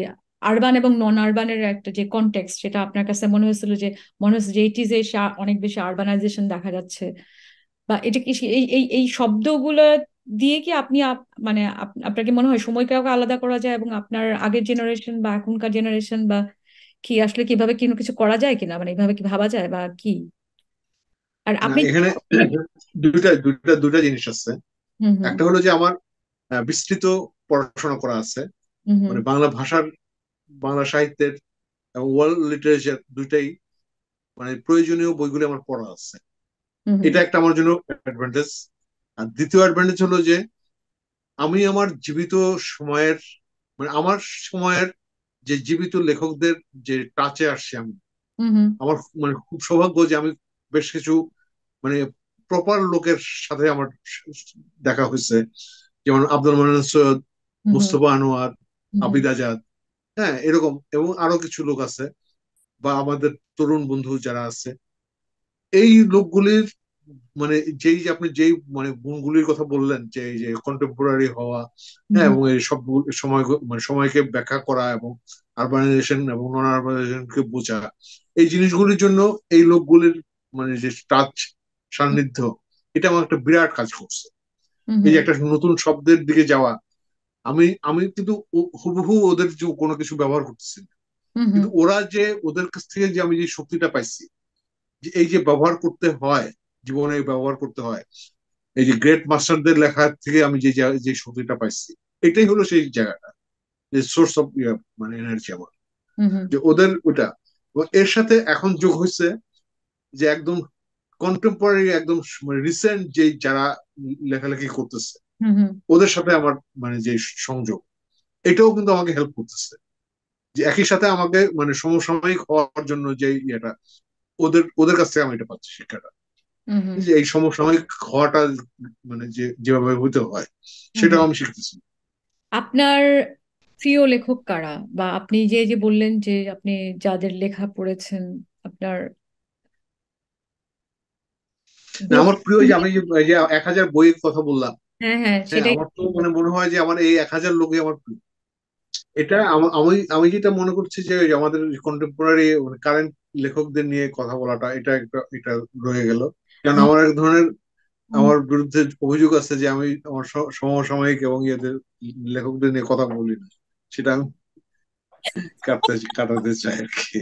আরবান এবং নন আরবানের একটা যে কনটেক্সট, সেটা আপনার কাছে মনে হয়েছিল যে, মনে হচ্ছে যে এইটিজে এসে অনেক বেশি আরবানাইজেশন দেখা যাচ্ছে, বা এটা কি এই এই এই শব্দগুলো দিয়ে কি আপনি মানে আপনার কি মনে হয় সময়কে আলাদা করা যায়, এবং আপনার আগের জেনারেশন বা এখনকার জেনারেশন বা কি আসলে কিভাবে কোনো কিছু করা যায় কিনা, মানে এইভাবে কি ভাবা যায় বা কি? আর না, আপনি এখানে দুইটা দুইটা দুইটা জিনিস আছে। হুম হুম একটা হলো যে আমার বিস্তৃত পড়াশোনা করা আছে, হুম হুম মানে বাংলা ভাষার, বাংলা সাহিত্যের এবং ওয়ার্ল্ড লিটারেচার দুইটাই, মানে প্রয়োজনীয় বইগুলি আমার পড়া আছে। হুম হুম এটা একটা আমার জন্য অ্যাডভান্টেজ। আর দ্বিতীয় অ্যাডভান্টেজ হলো যে আমি আমার জীবিত সময়ের, মানে আমার সময়ের যে জীবিত লেখকদের যে টাচে আসছে আমি, হুম হুম আমার মানে খুব সৌভাগ্য যে আমি বেশ কিছু মানে প্রপার লোকের সাথে আমার দেখা হয়েছে। যেমন আব্দুল মান্নান সৈয়দ, হুম হুম মুস্তফা আনোয়ার, হুম আবিদ আজাদ, হ্যাঁ এরকম, এবং আরো কিছু লোক আছে, বা আমাদের তরুণ বন্ধু যারা আছে, এই লোকগুলির মানে যেই যে আপনি যেই মানে গুণগুলির কথা বললেন, যে এই যে কন্টেম্পোরারি হওয়া, হ্যাঁ, হুম এবং এই সব সময় মানে সময়কে ব্যাখ্যা করা এবং আরবানাইজেশন এবং নন আরবানাইজেশনকে বোঝা, এই জিনিসগুলির জন্য এই লোকগুলির মানে যে টাচ, সান্নিধ্য, এটা আমার একটা বিরাট কাজ করছে। হুম এই যে হুম একটা নতুন শব্দের দিকে যাওয়া, আমি আমি কিন্তু হুবহু ওদের যে কোনো কিছু ব্যবহার করতেছি না, হুম হুম কিন্তু ওরা যে ওদের কাছ থেকে যে আমি যে শক্তিটা পাইছি, যে এই যে ব্যবহার করতে হয়, জীবনে ব্যবহার করতে হয়, এই যে গ্রেট মাস্টারদের লেখা থেকে আমি যে যে শক্তিটা পাইছি, এটাই হলো সেই জায়গাটা, যে সোর্স অফ মানে এনার্জি আমার, হুম হুম যে ওদের ওটা। এবং এর সাথে এখন যোগ হয়েছে যে একদম কন্টেম্পোরারি, একদম মানে রিসেন্ট যে যারা লেখালেখি করতেছে, হুম হুম ওদের সাথে আমার মানে যে সংযোগ, এটাও কিন্তু আমাকে হেল্প করতেছে। যে একই সাথে আমাকে মানে সমসাময়িক হওয়ার জন্য যে ইয়েটা, ওদের ওদের কাছ থেকে আমি এটা পাচ্ছি শিক্ষাটা, হুম হুম যে এই সমসাময়িক হওয়াটা মানে যে যেভাবে হইতে হয়, হুম হুম। সেটাও আমি শিখতেছি। আপনার প্রিয় লেখক কারা, বা আপনি যে যে বললেন যে আপনি যাদের লেখা পড়েছেন আপনার না, go- আমার প্রিয় যে আমি যে এই যে 1,000 বইয়ের কথা বললাম, হ্যাঁ হ্যাঁ হ্যাঁ, সেটাই। আমার তো মানে মনে হয় যে আমার এই 1,000 লোকই আমার প্রিয়। এটা আমি আমি যেটা মনে করছি যে ওই যে আমাদের কন্টেম্পোরারি মানে কারেন্ট লেখকদের নিয়ে কথা বলাটা, এটা একটা এটা রয়ে গেল। কারণ হুম আমার এক ধরনের হুম। আমার বিরুদ্ধে অভিযোগ আছে যে আমি আমার সমসাময়িক এবং ইয়েদের লেখকদের নিয়ে কথা বলি না, সেটা আমি কাটাতে চাই আর কি।